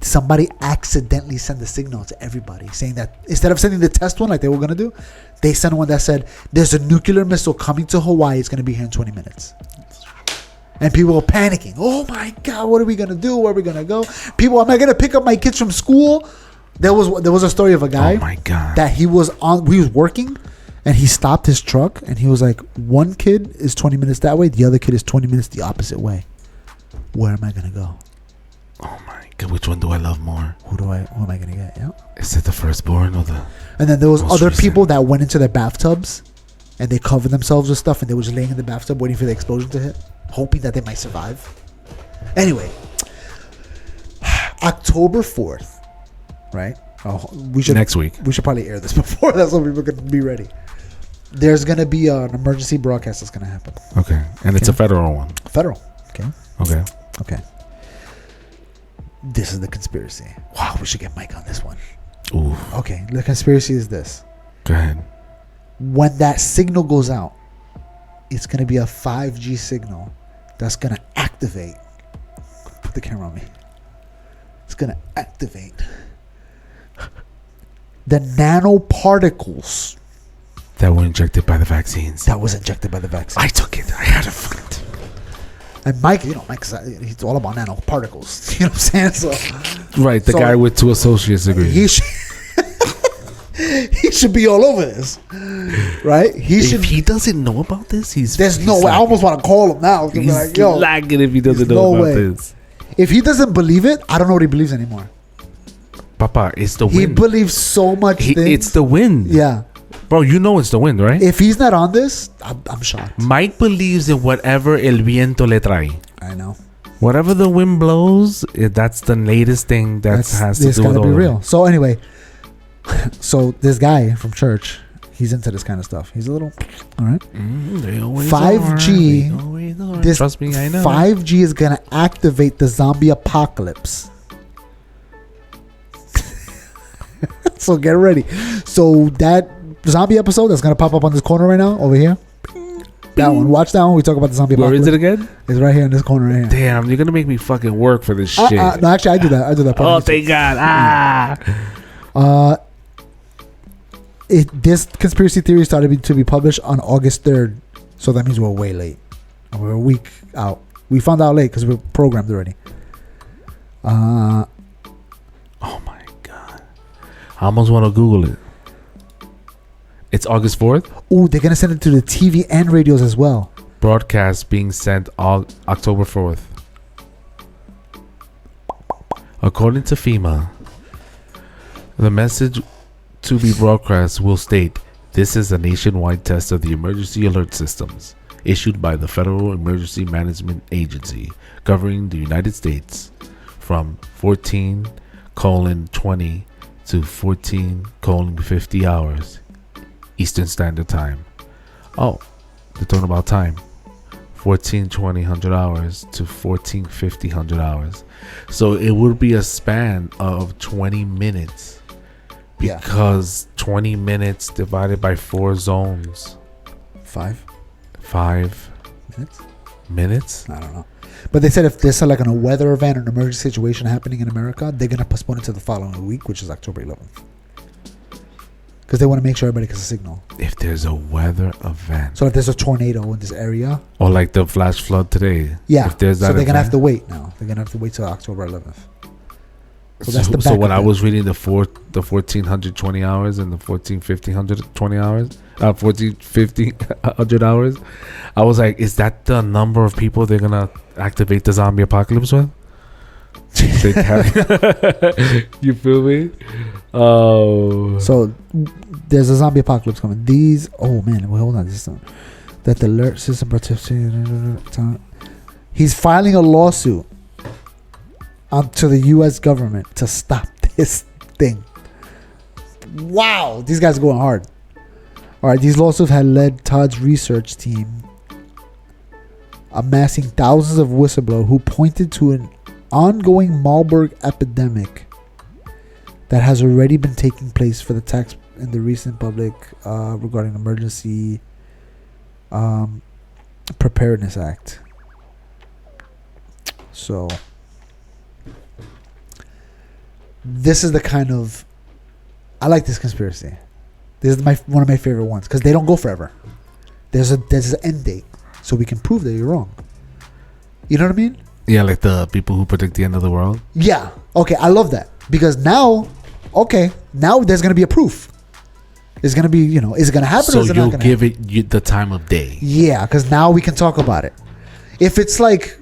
Somebody accidentally sent a signal to everybody saying that instead of sending the test one like they were going to do, they sent one that said, there's a nuclear missile coming to Hawaii. It's going to be here in 20 minutes. And people were panicking. Oh my God, what are we going to do? Where are we going to go? People, am I going to pick up my kids from school? There was a story of a guy. Oh my God. That he was working and he stopped his truck and he was like, one kid is 20 minutes that way. The other kid is 20 minutes the opposite way. Where am I going to go? Oh my God, which one do I love more? Who am I going to get? Yeah. Is it the firstborn or the... And then there was other recent? people that went into their bathtubs and they covered themselves with stuff and they were just laying in the bathtub waiting for the explosion to hit, hoping that they might survive. Anyway, October 4th, right? Next week. We should probably air this before that so people can be ready. There's going to be an emergency broadcast that's going to happen. Okay. And it's a federal one. Federal. Okay. Okay. This is the conspiracy. Wow, we should get Mike on this one. Ooh. Okay, the conspiracy is this. Go ahead. When that signal goes out, it's going to be a 5G signal that's going to activate. Put the camera on me. It's going to activate the nanoparticles that were injected by the vaccines. That was injected by the vaccine. I took it. I had a foot. And Mike, Mike's he's all about nanoparticles. You know what I'm saying? So, right, the guy with 2 associates degrees. He should be all over this, right? If he doesn't know about this, there's no way. I almost want to call him now. He's like, lagging if he doesn't know about this. If he doesn't believe it, I don't know what he believes anymore. Papa, it's the wind. He believes so much. It's the wind. Yeah. Bro, you know it's the wind, right? If he's not on this, I'm shocked. Mike believes in whatever el viento le trae. I know. Whatever the wind blows, that's the latest thing that has to do with it's gotta be real. So anyway, so this guy from church, he's into this kind of stuff. He's a little, all right. They always 5G. Are. They always are. Trust me, I know. 5G is gonna activate the zombie apocalypse. So get ready. So that zombie episode that's gonna pop up on this corner right now over here. That one. Watch that one. We talk about the zombie apocalypse. Where is it again? It's right here in this corner right here. Damn, you're gonna make me fucking work for this shit. No, actually, I do that. Oh, thank God. This conspiracy theory started to be published on August 3rd, so that means we're way late. We're a week out. We found out late because we're programmed already. Oh my God! I almost want to Google it. It's August 4th? Ooh, they're going to send it to the TV and radios as well. Broadcast being sent October 4th. According to FEMA, the message to be broadcast will state, "This is a nationwide test of the emergency alert systems issued by the Federal Emergency Management Agency governing the United States from 14:20 to 14:50 hours Eastern Standard Time." Oh, they're talking about time. 14:20 hours to 14:50 hours. So it would be a span of 20 minutes. Because 20 minutes divided by 4 zones. 5 minutes? I don't know. But they said if there's like a weather event or an emergency situation happening in America, they're going to postpone it to the following week, which is October 11th. Because they want to make sure everybody gets a signal. If there's a weather event. So if there's a tornado in this area. Or like the flash flood today. Yeah. If there's that so they're going to have to wait now. They're going to have to wait till October 11th. So that's the So when I was reading the 1420 hours and the 1450 hours, 1450 hours, I was like, is that the number of people they're going to activate the zombie apocalypse with? You feel me? Oh. So there's a zombie apocalypse coming. Oh man, wait, hold on. This one. That the alert system participants. He's filing a lawsuit to the U.S. government to stop this thing. Wow, these guys are going hard. All right, these lawsuits had led Todd's research team amassing thousands of whistleblowers who pointed to an ongoing Marburg epidemic that has already been taking place for the tax in the recent public regarding emergency preparedness act. So this is the kind of, I like this conspiracy. This is one of my favorite ones because they don't go forever. There's an end date, so we can prove that you're wrong. You know what I mean? Yeah, like the people who predict the end of the world. Yeah. Okay, I love that because now there's gonna be a proof. It's gonna be, is it gonna happen? So or is it you'll not gonna give happen? it the time of day. Yeah, because now we can talk about it. If it's like,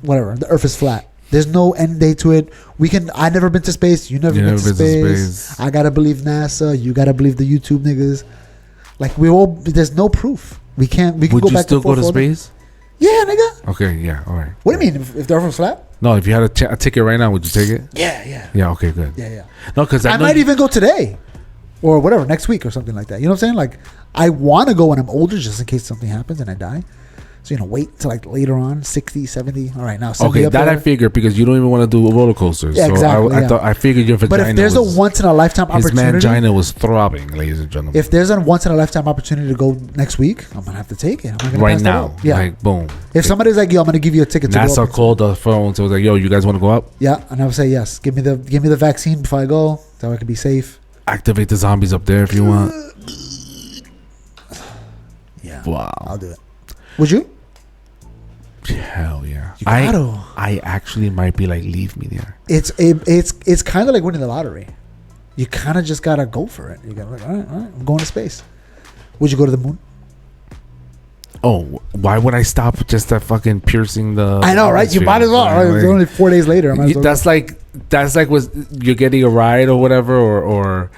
whatever, the Earth is flat. There's no end date to it. I never been to space. You never been to space. I gotta believe NASA. You gotta believe the YouTube niggas. Like there's no proof. We can Would go you back still and forth. go to space? Yeah, nigga. Okay, yeah, all right. What do you mean? If the Earth was flat? No, if you had a ticket right now, would you take it? Yeah. Yeah, okay, good. Yeah. No, because I might even go today, or whatever, next week or something like that. You know what I'm saying? Like, I want to go when I'm older, just in case something happens and I die. So, wait till like later on, 60, 70. All right, now. Okay, that I figured because you don't even want to do roller coasters. Yeah, so exactly. I figured your vagina. But if there's a once in a lifetime opportunity, his vagina was throbbing, ladies and gentlemen. If there's a once in a lifetime opportunity to go next week, I'm gonna have to take it. I'm not gonna right pass now. that up. Yeah. Like boom. If somebody's like, "Yo, I'm gonna give you a ticket to go NASA up," called the phone, so it was like, "Yo, you guys want to go up?" Yeah, and I would say yes. Give me the vaccine before I go, so I can be safe. Activate the zombies up there if you want. Yeah. Wow. I'll do it. Would you? Hell yeah. You gotta. I actually might be like, leave me there. It's kind of like winning the lottery. You kind of just gotta go for it. You gotta like, all right, I'm going to space. Would you go to the moon? Oh, why would I stop just at fucking piercing the? I know, right? You might as well. Right? It's only 4 days later. That's like was you're getting a ride or whatever, or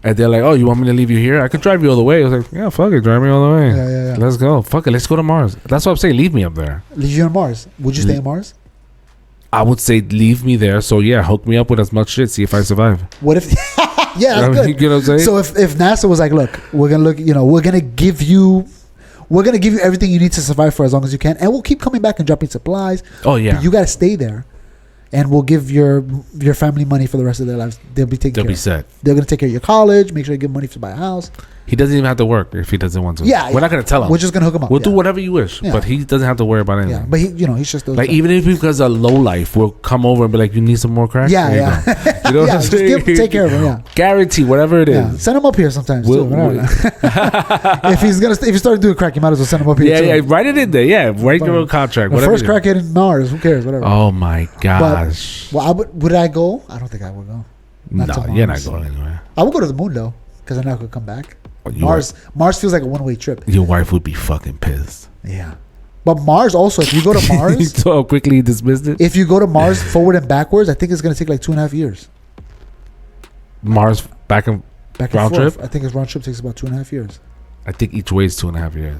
and they're like, oh, you want me to leave you here? I could drive you all the way. I was like, yeah, fuck it, drive me all the way. Yeah. Let's go. Fuck it, let's go to Mars. That's what I'm saying. Leave me up there. Leave you on Mars. Would you stay on Mars? I would say leave me there. So yeah, hook me up with as much shit. See if I survive. What if? Yeah, that's good. You know what I'm saying? So if NASA was like, look, we're gonna give you everything you need to survive for as long as you can, and we'll keep coming back and dropping supplies. Oh yeah, but you gotta stay there, and we'll give your family money for the rest of their lives. They'll be set. They're gonna take care of your college. Make sure you give money to buy a house. He doesn't even have to work if he doesn't want to. Yeah, we're not gonna tell him. We're just gonna hook him up. We'll do whatever you wish, but he doesn't have to worry about anything. Yeah, but he's just like even if because of low life, we'll come over and be like, "You need some more crack." Yeah. You know what I'm saying? Take care of him. Yeah, guarantee whatever it is. Yeah. Send him up here sometimes too. If he started doing crack, you might as well send him up here. Yeah, write it in there. Yeah, write your own contract. The first crackhead in Mars. Who cares? Whatever. Oh my gosh. Would I go? I don't think I would go. No, you're not going anywhere. I would go to the moon though, because I know I could come back. Mars feels like a one-way trip. Your wife would be fucking pissed. Yeah. But Mars also, if you go to Mars, So quickly he dismissed it. if you go to Mars forward and backwards, I think it's gonna take like 2.5 years. Mars back and Back and round forth. trip. I think his round trip takes about 2.5 years. I think each way is 2.5 years.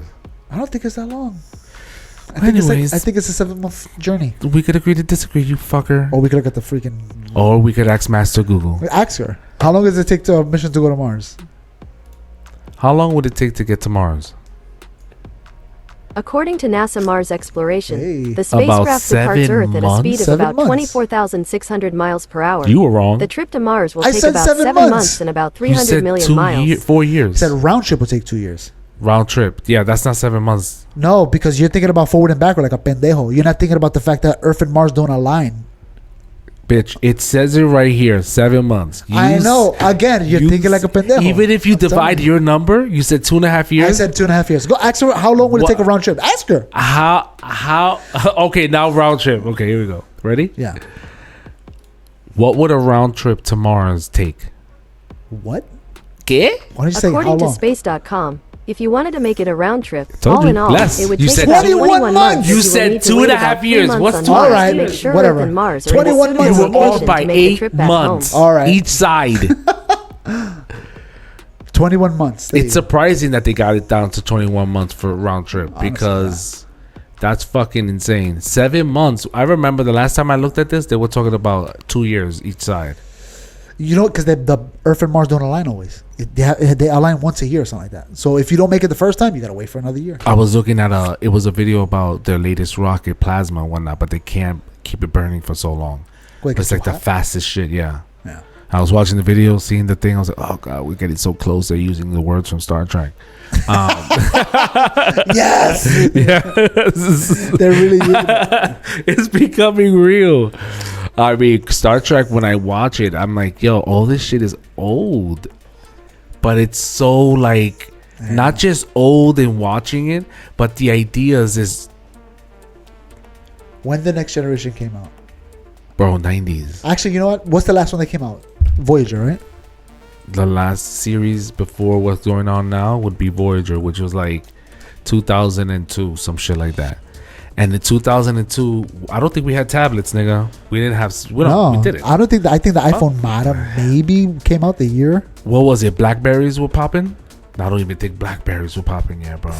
I don't think it's that long. Anyways, I think it's a 7-month journey. we could agree to disagree, you fucker. Or we could look at the freaking. Or we could ask Master Google. Ask her. How long does it take to a mission to go to Mars? How long would it take to get to Mars? According to NASA Mars Exploration, Hey. the About spacecraft departs 7 Earth at a speed months? of 7 about months. 24,600 miles per hour. You were wrong. The trip to Mars will I take said about 7 7 months. months and about You 300 said million 2 miles. 4 It years. said round trip will take 2 years. Round trip. Yeah, that's not 7 months. No, because you're thinking about forward and backward like a pendejo. You're not thinking about the fact that Earth and Mars don't align. Bitch, it says it right here. 7 months. I know. Again, you're thinking like a pendejo. Even if you I'm telling divide you. your number, you said 2.5 years. I said 2.5 years. Go ask her how long would it What? take a round trip. Ask her. How okay, now round trip. Okay, here we go. Ready? Yeah. What would a round trip to Mars take? What? ¿Qué? Why did you say how According to long? space.com, if you wanted to make it a round trip, Told all you, in all, less. it would You take said about 21 months. You as will said need to 2.5 wait about 3 years. months What's on 2? Mars All right, to make sure whatever. Earth and Mars are in a 21 suitable months. You were off location by to make the 8 trip back months. home. All right. Each side. 21 months. There It's you go. surprising that they got it down to 21 months for a round trip because that's fucking insane. 7 months. I remember the last time I looked at this, they were talking about 2 years each side. You know, because the Earth and Mars don't align always. They align once a year or something like that. So if you don't make it the first time, you gotta wait for another year. I was looking at it was a video about their latest rocket, plasma and whatnot, but they can't keep it burning for so long. Wait, It's like the hot? fastest shit, yeah. Yeah. I was watching the video, seeing the thing. I was like, "Oh god, we're getting so close." They're using the words from Star Trek. Yes, Yeah, they're really. it's becoming real. I mean, Star Trek. When I watch it, I'm like, "Yo, all this shit is old," but it's so like not just old in watching it, but the ideas is When the Next Generation came out. bro 90s. Actually, you know what? What's the last one that came out? Voyager, right? The last series before what's going on now would be Voyager, which was like 2002, some shit like that. And in 2002, I don't think we had tablets, nigga. We didn't have. We didn't. I don't think. I think the iPhone Mata maybe came out the year. What was it? Blackberries were popping. I don't even think Blackberries were popping yet, bro.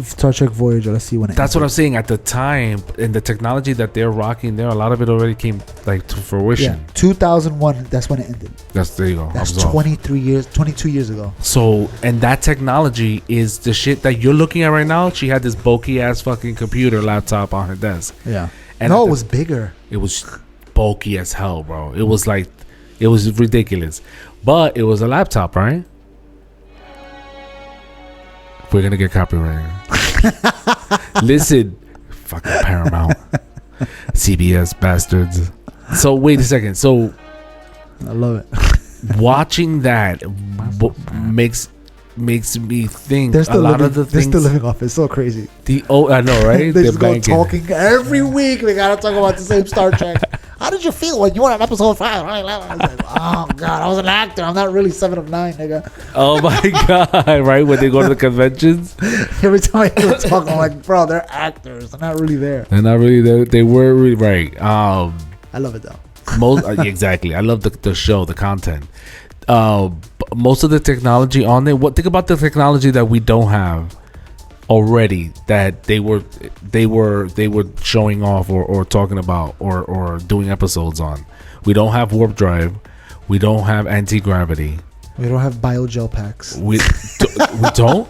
Star Trek Voyager. Let's see when it. That's what I'm ended. saying. At the time, and the technology that they're rocking there, a lot of it already came like to fruition. Yeah, 2001. That's when it ended. There you go. That's I was off. 23 years, 22 years ago. So, and that technology is the shit that you're looking at right now. She had this bulky ass fucking computer laptop on her desk. Yeah. And No, at it the- was bigger. It was bulky as hell, bro. It was like, it was ridiculous. But it was a laptop, right? We're gonna get copyrighted. Listen, fucking Paramount, CBS bastards. So wait a second. So I love it. watching that makes me think They're a still lot living. of the They're things. still living off. It's so crazy. I know, right? They just go banking. talking every week. We gotta talk about the same Star Trek. How did you feel when you were on episode 5? I was like, oh god, I was an actor. I'm not really 7 of 9, nigga. Oh my god! Right when they go to the conventions, Every time I hear them talk, I'm like, bro, they're actors. They're not really there. they're not really there. They were really right. I love it though. Most exactly. I love the show, the content. Most of the technology on there. Think about the technology that we don't have already that they were showing off or talking about or doing episodes on. We don't have warp drive. We don't have anti-gravity. We don't have biogel packs. We don't.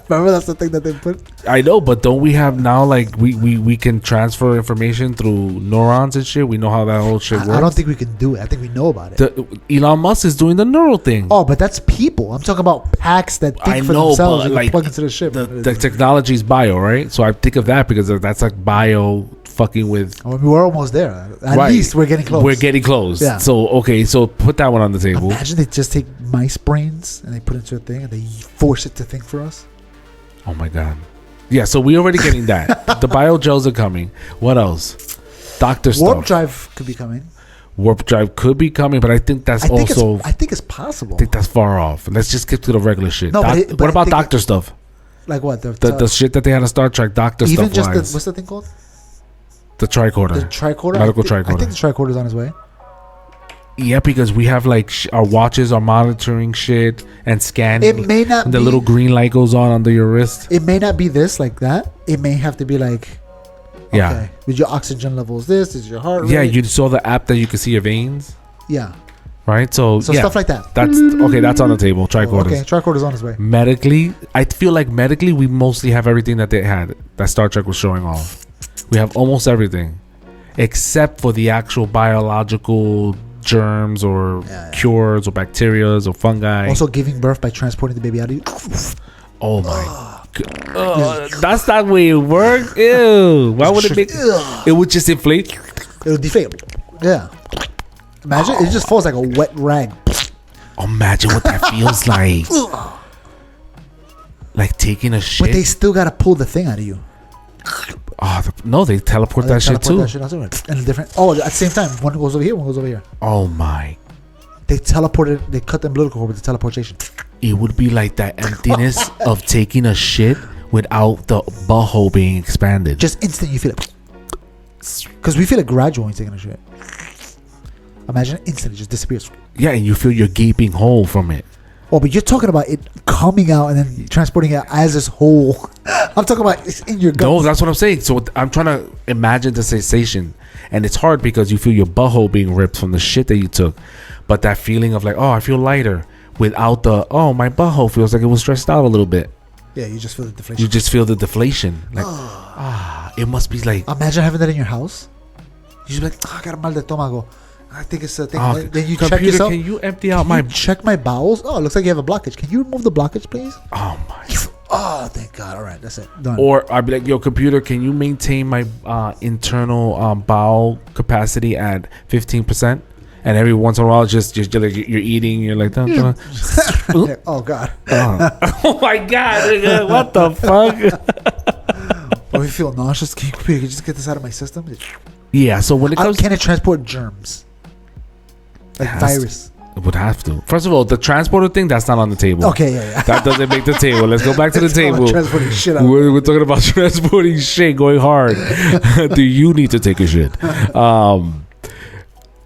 Remember that's the thing that they put. I know, but don't we have now like we can transfer information through neurons and shit? We know how that whole shit works. I don't think we can do it. I think we know about it. Elon Musk is doing the neural thing. Oh, but that's people. I'm talking about packs that think I for know, themselves but and like plug into the ship. the technology is bio, right? So I think of that because that's like bio fucking with. I mean, we're almost there. At Right. least we're getting close. We're getting close. Yeah. So okay, so put that one on the table. Imagine they just take mice brains and they put it into a thing and they force it to think for us. Oh my god. Yeah. So we already getting that. The biogels are coming. What else? Doctor Warp stuff. drive could be coming. Warp drive could be coming, but I think that's I think also. I think it's possible. I think that's far off. Let's just get to the regular shit. No, but what I about think doctor stuff? Like what? The shit that they had on Star Trek, doctor even stuff just wise. what's the thing called? The tricorder. The tricorder. Medical I tricorder. think the tricorder's on his way. Yeah, because we have like our watches are monitoring shit and scanning. It may not and the be, little green light goes on under your wrist. It may not be this like that. It may have to be like, Yeah. okay, with your oxygen levels, this is your heart rate. Yeah, you saw the app that you can see your veins, Yeah. right? So yeah, Stuff like that. that's okay. That's on the table. Tricorders. Okay, tricorder's on his way. Medically, I feel like medically we mostly have everything that they had that Star Trek was showing off. We have almost everything, except for the actual biological germs or cures or bacterias or fungi. Also, giving birth by transporting the baby out of you. Oh my god, that's not the way it works. Ew. Why would it make? It would just inflate. It'll deflate. Yeah. Imagine it just falls like a wet rag. Imagine what that feels like. Like taking a shit. But they still gotta pull the thing out of you. Oh, no, they teleport that shit too. And different. Oh, at the same time, one goes over here, one goes over here. Oh my. They teleported. They cut the umbilical cord with the teleportation. It would be like that emptiness of taking a shit without the butthole being expanded. Just instant, you feel it. Because we feel it gradual when you're taking a shit. Imagine instant, it just disappears. Yeah, and you feel your gaping hole from it. Oh, but you're talking about it coming out and then transporting it as this whole. I'm talking about it's in your gut. No, that's what I'm saying. So I'm trying to imagine the sensation. And it's hard because you feel your butthole being ripped from the shit that you took. But that feeling of like, oh, I feel lighter. Without the, oh, my butthole feels like it was stressed out a little bit. Yeah, you just feel the deflation. You just feel the deflation. Like, it must be like. Imagine having that in your house. You just be like, I got a mal de estómago. I think it's a thing. Then you computer, check yourself. Can you empty out my. Check my bowels. Oh, it looks like you have a blockage. Can you remove the blockage, please? Oh, my. Oh, thank God. All right, that's it. Done. Or I'd be like, yo, computer, can you maintain my internal bowel capacity at 15%? And every once in a while, just like you're eating, you're like, oh God. Oh my God, nigga, what the fuck? Oh, you feel nauseous? Can you just get this out of my system? Yeah. So when it comes, can it transport germs? Like virus. It would have to. First of all, the transporter thing, that's not on the table. Okay, yeah. That doesn't make the table. Let's go back to the table. Transporting shit out. We're talking about transporting shit, going hard. Do you need to take a shit?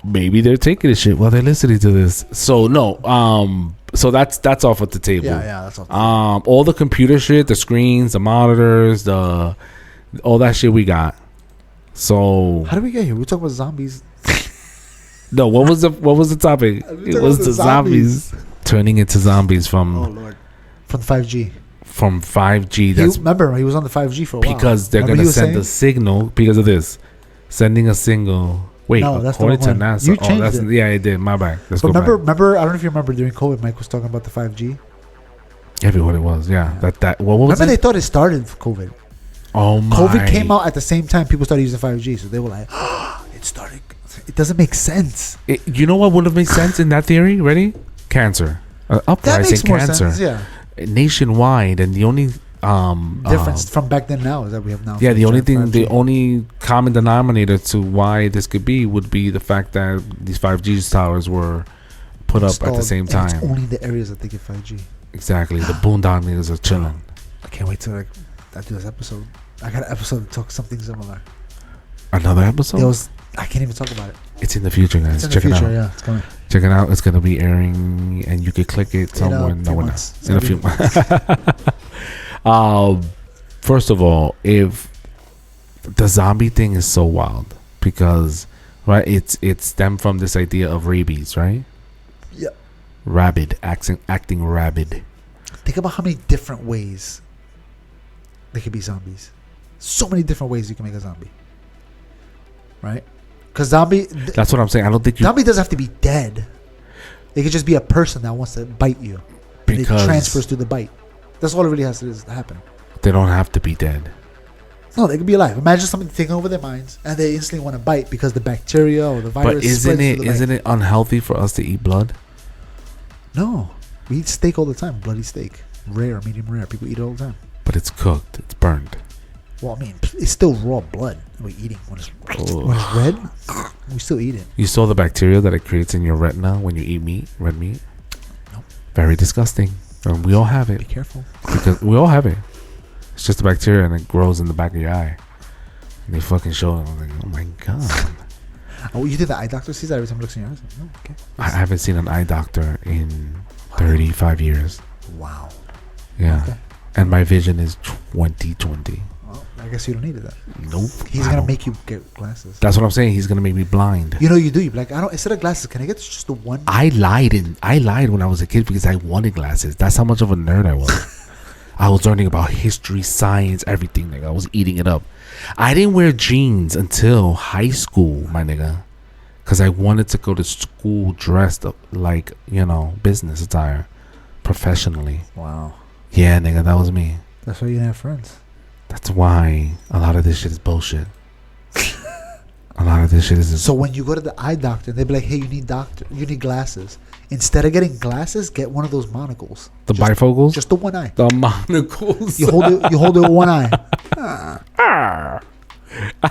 Maybe they're taking a shit while they're listening to this. So no. So that's off at the table. Yeah, that's off. All the computer shit, the screens, the monitors, all that shit we got. So how did we get here? We talking about zombies. No, what was the topic? It was the zombies turning into zombies from. Oh Lord. From 5G. From 5G. That's remember he was on the 5G for a while. Because they're gonna send a signal because of this. Sending a signal. Wait, no, that's according to NASA. You changed it. Yeah, I did. My bad. Remember, I don't know if you remember during COVID, Mike was talking about the 5G. Everyone it was, yeah. That what was remember it? They thought it started with COVID. Oh my. COVID came out at the same time people started using 5G, so they were like, it started. It doesn't make sense. You know what would have made sense in that theory? Ready? Cancer. Uprising cancer. Sense, yeah. Nationwide, and the only difference from back then now is that we have now. Yeah, the only common denominator to why this could be would be the fact that these 5G towers were put up at the same time. It's only the areas that they get 5G. Exactly. The boondock niggas are chilling. I can't wait to do this episode. I got an episode to talk something similar. Another episode? I can't even talk about it. It's in the future, guys. Check it out. Yeah, it's coming. Check it out. It's gonna be airing, and you can click it somewhere. In a few months. First of all, if the zombie thing is so wild because right, it's stemmed from this idea of rabies, right? Yeah. Rabid, acting rabid. Think about how many different ways they could be zombies. So many different ways you can make a zombie. Right? Because zombie. That's what I'm saying. I don't think zombie doesn't have to be dead. It could just be a person that wants to bite you. Because it transfers through the bite. That's all it really has to happen. They don't have to be dead. No, they could be alive. Imagine something taking over their minds, and they instantly want to bite because the bacteria or the virus. But isn't it unhealthy for us to eat blood? No, we eat steak all the time. Bloody steak, rare, medium rare. People eat it all the time. But it's cooked. It's burned. Well, I mean, it's still raw blood we're eating. When it's red, we still eat it. You saw the bacteria that it creates in your retina when you eat red meat? Nope. Very disgusting. And we all have it. Be careful. Because we all have it. It's just a bacteria, and it grows in the back of your eye. And they fucking show it. I'm like, oh my god. Oh, you think the eye doctor sees that every time he looks in your eyes? Oh, okay. I haven't seen an eye doctor in 35 years. Wow. Yeah. Okay. And my vision is 20/20. Well, I guess you don't need it then. Nope. He's I gonna don't. make you get glasses. That's what I'm saying. He's gonna make me blind. You know you do. You're like, I don't. Instead of glasses, can I get just the one? I lied when I was a kid because I wanted glasses. That's how much of a nerd I was. I was learning about history, science, everything, nigga. I was eating it up. I didn't wear jeans until high school, my nigga. Because I wanted to go to school dressed up like, business attire. Professionally. Wow. Yeah, nigga, that was me. That's why you didn't have friends. That's why a lot of this shit is bullshit. A lot of this shit is... So when you go to the eye doctor, they be like, "Hey, you need glasses." Instead of getting glasses, get one of those monocles. The bifocals? Just the one eye. The monocles. You hold it with one eye.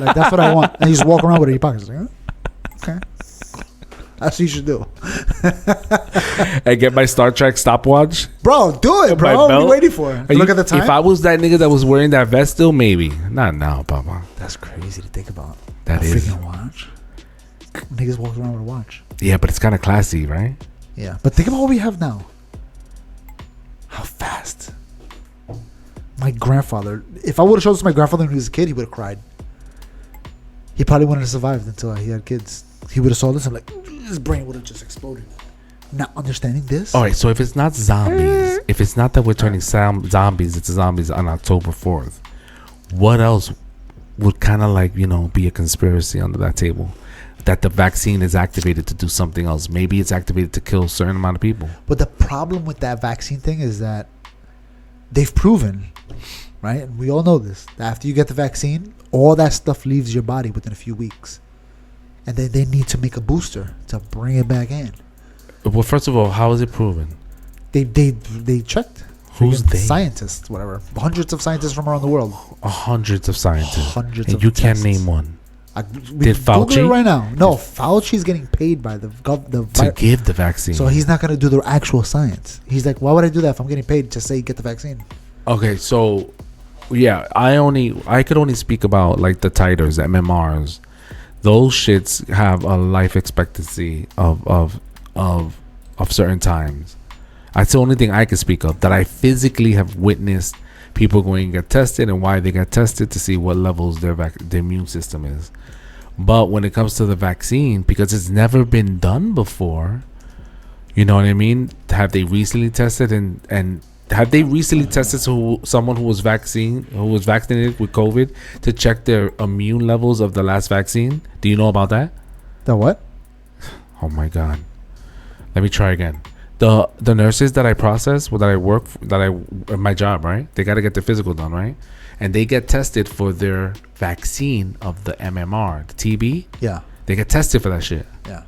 Like, that's what I want. And you just walk around with it in your pockets. Like, okay. That's what you should do. I get my Star Trek stopwatch. Bro, do it, bro. What are you waiting for? Look at the time. If I was that nigga that was wearing that vest still, maybe. Not now, Papa. That's crazy to think about. That a is. freaking watch. Niggas walk around with a watch. Yeah, but it's kind of classy, right? Yeah, but think about what we have now. How fast. My grandfather, if I would have shown this to my grandfather when he was a kid, he would have cried. He probably wouldn't have survived until he had kids. He would have saw this and like, his brain would have just exploded. Not understanding this. All right, so if it's not zombies, if it's not that we're turning zombies, it's zombies on October 4th, what else would kind of like, be a conspiracy under that table? That the vaccine is activated to do something else. Maybe it's activated to kill a certain amount of people. But the problem with that vaccine thing is that they've proven, right? And we all know this, that after you get the vaccine, all that stuff leaves your body within a few weeks. And then they need to make a booster to bring it back in. Well, first of all, how is it proven? They checked. Who's they? Scientists, whatever. Hundreds of scientists from around the world. Hundreds of scientists. Hundreds and of you can't tests. name one. Did Fauci? Google it right now. No, Fauci's getting paid by To give the vaccine. So he's not going to do the actual science. He's like, why would I do that if I'm getting paid to say get the vaccine? Okay, so yeah, I could only speak about like the titers, MMRs. Those shits have a life expectancy of certain times. That's the only thing I can speak of that I physically have witnessed people going to get tested and why they got tested to see what levels their immune system is. But when it comes to the vaccine, because it's never been done before, you know what I mean? Have they recently tested and have they recently tested someone who was vaccinated with COVID to check their immune levels of the last vaccine? Do you know about that? The what? Oh my god. Let me try again. The nurses that I process, my job, right? They got to get their physical done, right? And they get tested for their vaccine of the MMR, the TB. Yeah. They get tested for that shit. Yeah.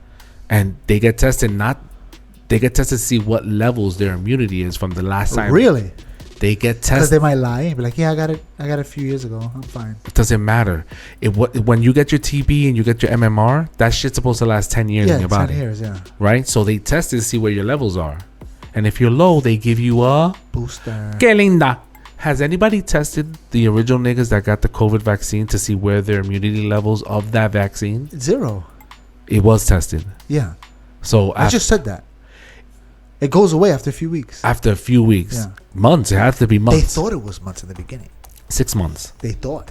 And they get tested to see what levels their immunity is from the last time. Really? They get Because tested. they might lie and be like, yeah, I got it a few years ago. I'm fine. It doesn't matter. When you get your TB and you get your MMR, that shit's supposed to last 10 years in your body. 10 years, yeah. Right? So they test it to see where your levels are. And if you're low, they give you a Booster. Que linda. Has anybody tested the original niggas that got the COVID vaccine to see where their immunity levels of that vaccine? 0. It was tested. Yeah. So I just said that. It goes away after a few weeks. after a few weeks, Yeah. months, it has to be They months. thought it was months in the beginning. 6 months. They thought.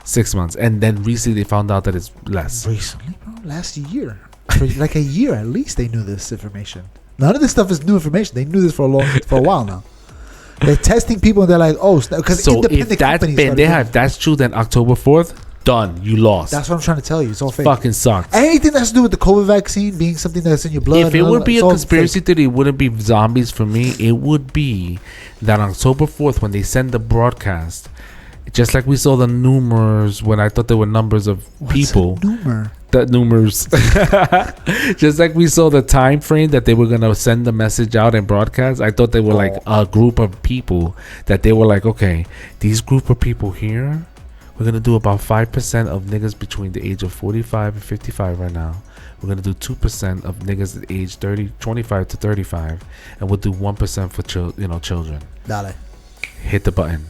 6 months. And then recently they found out that it's less. Recently, bro, last year. For like a year at least they knew this information. None of this stuff is new information. They knew this for a while now. They're testing people and they're like, oh, because So if independent that's companies started doing if that's true, then October 4th, done. You lost. That's what I'm trying to tell you. It's all fake. Fucking sucks. Anything that's to do with the COVID vaccine being something that's in your blood. If it and all would that, be it's a all conspiracy fake. theory, it wouldn't be zombies for me. It would be that on October 4th, when they send the broadcast, just like we saw the numbers when I thought there were numbers of people. The numbers. Just like we saw the time frame that they were going to send the message out and broadcast. I thought they were like a group of people that they were like, okay, these group of people here, we're going to do about 5% of niggas between the age of 45 and 55 right now. We're going to do 2% of niggas at age 25 to 35. And we'll do 1% for children. Dale. hit the button,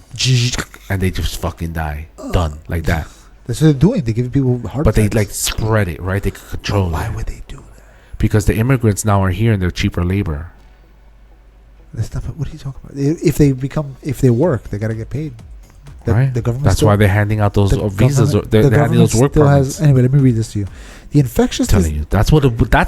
and they just fucking die. Done like that. That's what they're doing. They're giving people heart But they attacks. like spread it, right? They could control Why it would they do that? because the immigrants now are here and they're cheaper labor. That's not. What are you talking about? If they work, they gotta get paid. Right. The government. That's why they're handing out those visas. Or they're handing those work permits. Anyway, let me read this to you. The infectious. Telling you, that's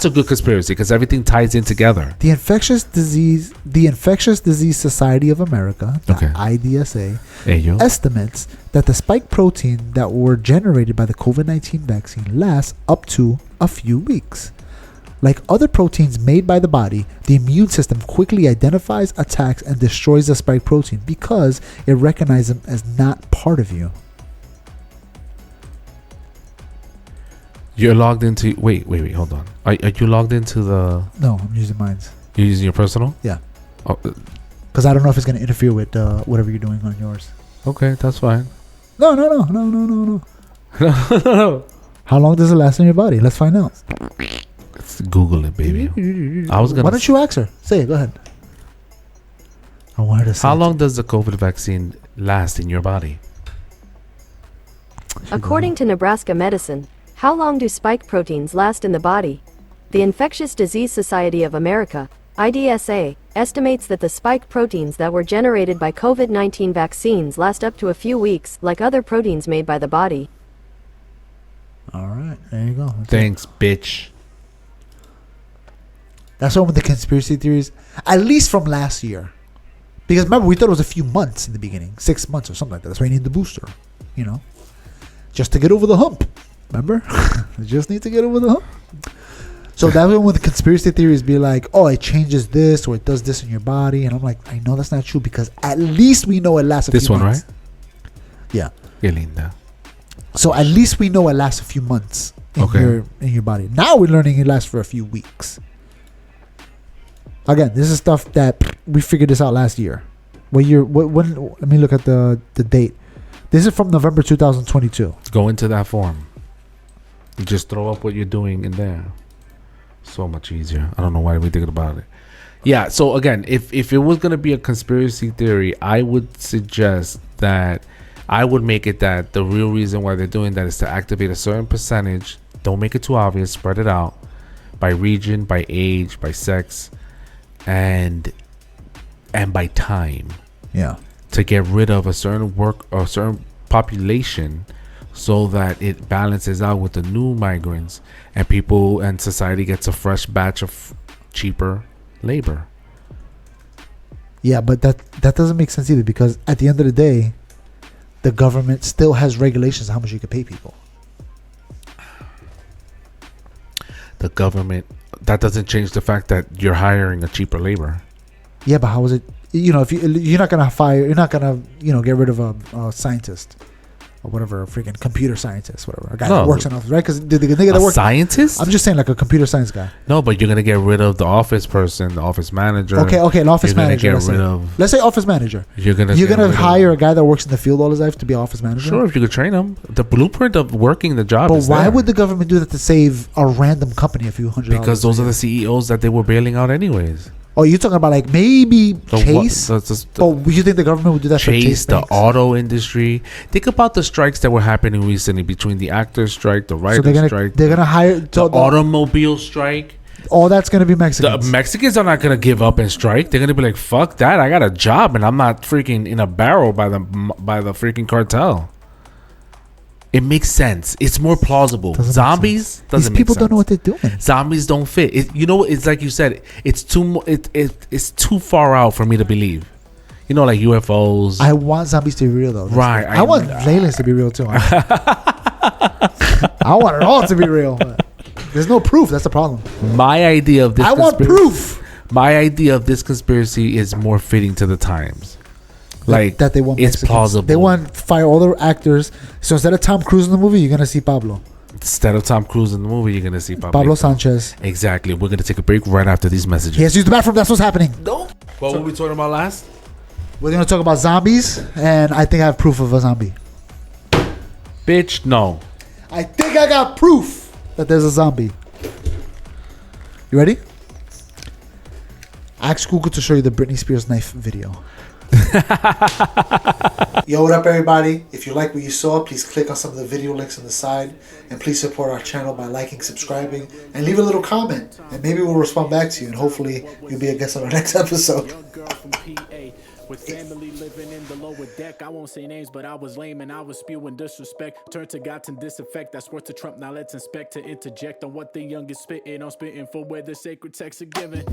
a good conspiracy because everything ties in together. The Infectious Disease Society of America, the Okay. IDSA, Ello. estimates that the spike protein that were generated by the COVID-19 vaccine lasts up to a few weeks. Like other proteins made by the body, the immune system quickly identifies, attacks, and destroys the spike protein because it recognizes them as not part of you. You're logged into. Wait. Hold on. Are you logged into the? No, I'm using mine. You're using your personal? Yeah. Oh, Because I don't know if it's going to interfere with whatever you're doing on yours. okay, that's fine. No. How long does it last in your body? Let's find out. Let's Google it, baby. I was gonna. Why don't you ask her? Say it. Go ahead. I wanted to say How it. long does the COVID vaccine last in your body? According to Nebraska Medicine, how long do spike proteins last in the body? The Infectious Disease Society of America, IDSA, estimates that the spike proteins that were generated by COVID-19 vaccines last up to a few weeks, like other proteins made by the body. All right, there you go. That's it. Thanks, bitch. That's one with the conspiracy theories, at least from last year. Because remember, we thought it was a few months in the beginning, 6 months or something like that. That's why you need the booster, just to get over the hump. Remember? You just need to get over the hump. So that's when the conspiracy theories be like, oh, it changes this or it does this in your body. And I'm like, I know that's not true because at least we know it lasts a This few one, months. right? Yeah. Qué linda. So at least we know it lasts a few months in your body. Now we're learning it lasts for a few weeks. Again, this is stuff that we figured this out last year. When let me look at the date. This is from November 2022. Go into that form. You just throw up what you're doing in there. So much easier. I don't know why we thinking about it. Yeah, so again, if it was going to be a conspiracy theory, I would suggest that I would make it that the real reason why they're doing that is to activate a certain percentage. Don't make it too obvious. Spread it out by region, by age, by sex, and by time. Yeah. To get rid of a certain population so that it balances out with the new migrants and people and society gets a fresh batch of cheaper labor. Yeah, but that doesn't make sense either because at the end of the day, the government still has regulations on how much you can pay people. The government, that doesn't change the fact that you're hiring a cheaper labor. Yeah, but how is it? If you're not gonna get rid of a scientist or whatever, a freaking computer scientist, whatever, a guy that works in office, right? Because the nigga that works, scientist? I'm just saying, like a computer science guy. No, but you're gonna get rid of the office person, the office manager. Okay, an office You're gonna manager. get Let's say office manager. You're gonna hire a guy that works in the field all his life to be office manager. Sure, if you could train him, the blueprint of working the job. But is why there. would the government do that to save a random company a few $100? Because those are the CEOs that they were bailing out anyways. Oh, you're talking about like maybe Chase? But you think the government would do that for Chase? The auto industry. Think about the strikes that were happening recently between the actors' strike, the writers' strike. They're gonna hire the automobile strike. All that's gonna be Mexicans. The Mexicans are not gonna give up and strike. They're gonna be like, "Fuck that! I got a job and I'm not freaking in a barrel by the freaking cartel." It makes sense. It's more plausible. Zombies doesn't. These people don't know what they're doing. Zombies don't fit. It's like you said. It's too far out for me to believe. Like UFOs. I want zombies to be real though. Right. I want aliens to be real too. I want it all to be real. There's no proof. That's the problem. My idea of this. I want proof. My idea of this conspiracy is more fitting to the times. Like that they want it's Mexicans. plausible. They want to fire all the actors. So instead of Tom Cruise in the movie, you're gonna see Pablo. Instead of Tom Cruise in the movie, you're gonna see Pablo Sanchez. Exactly. We're gonna take a break right after these messages. He has to use the bathroom. That's what's happening. No. What were we talking about last? We're gonna talk about zombies, and I think I have proof of a zombie. Bitch, no. I think I got proof that there's a zombie. You ready? Ask Google to show you the Britney Spears knife video. Yo, what up, everybody? If you like what you saw, please click on some of the video links on the side. And please support our channel by liking, subscribing, and leave a little comment. And maybe we'll respond back to you. And hopefully, you'll be a guest on our next episode. With family living in the lower deck, I won't say names, but I was lame and I was spewing disrespect. Turn to God to disinfect. I swear to Trump, now let's inspect to interject on what the young is spitting. I'm spitting for where the sacred texts are given.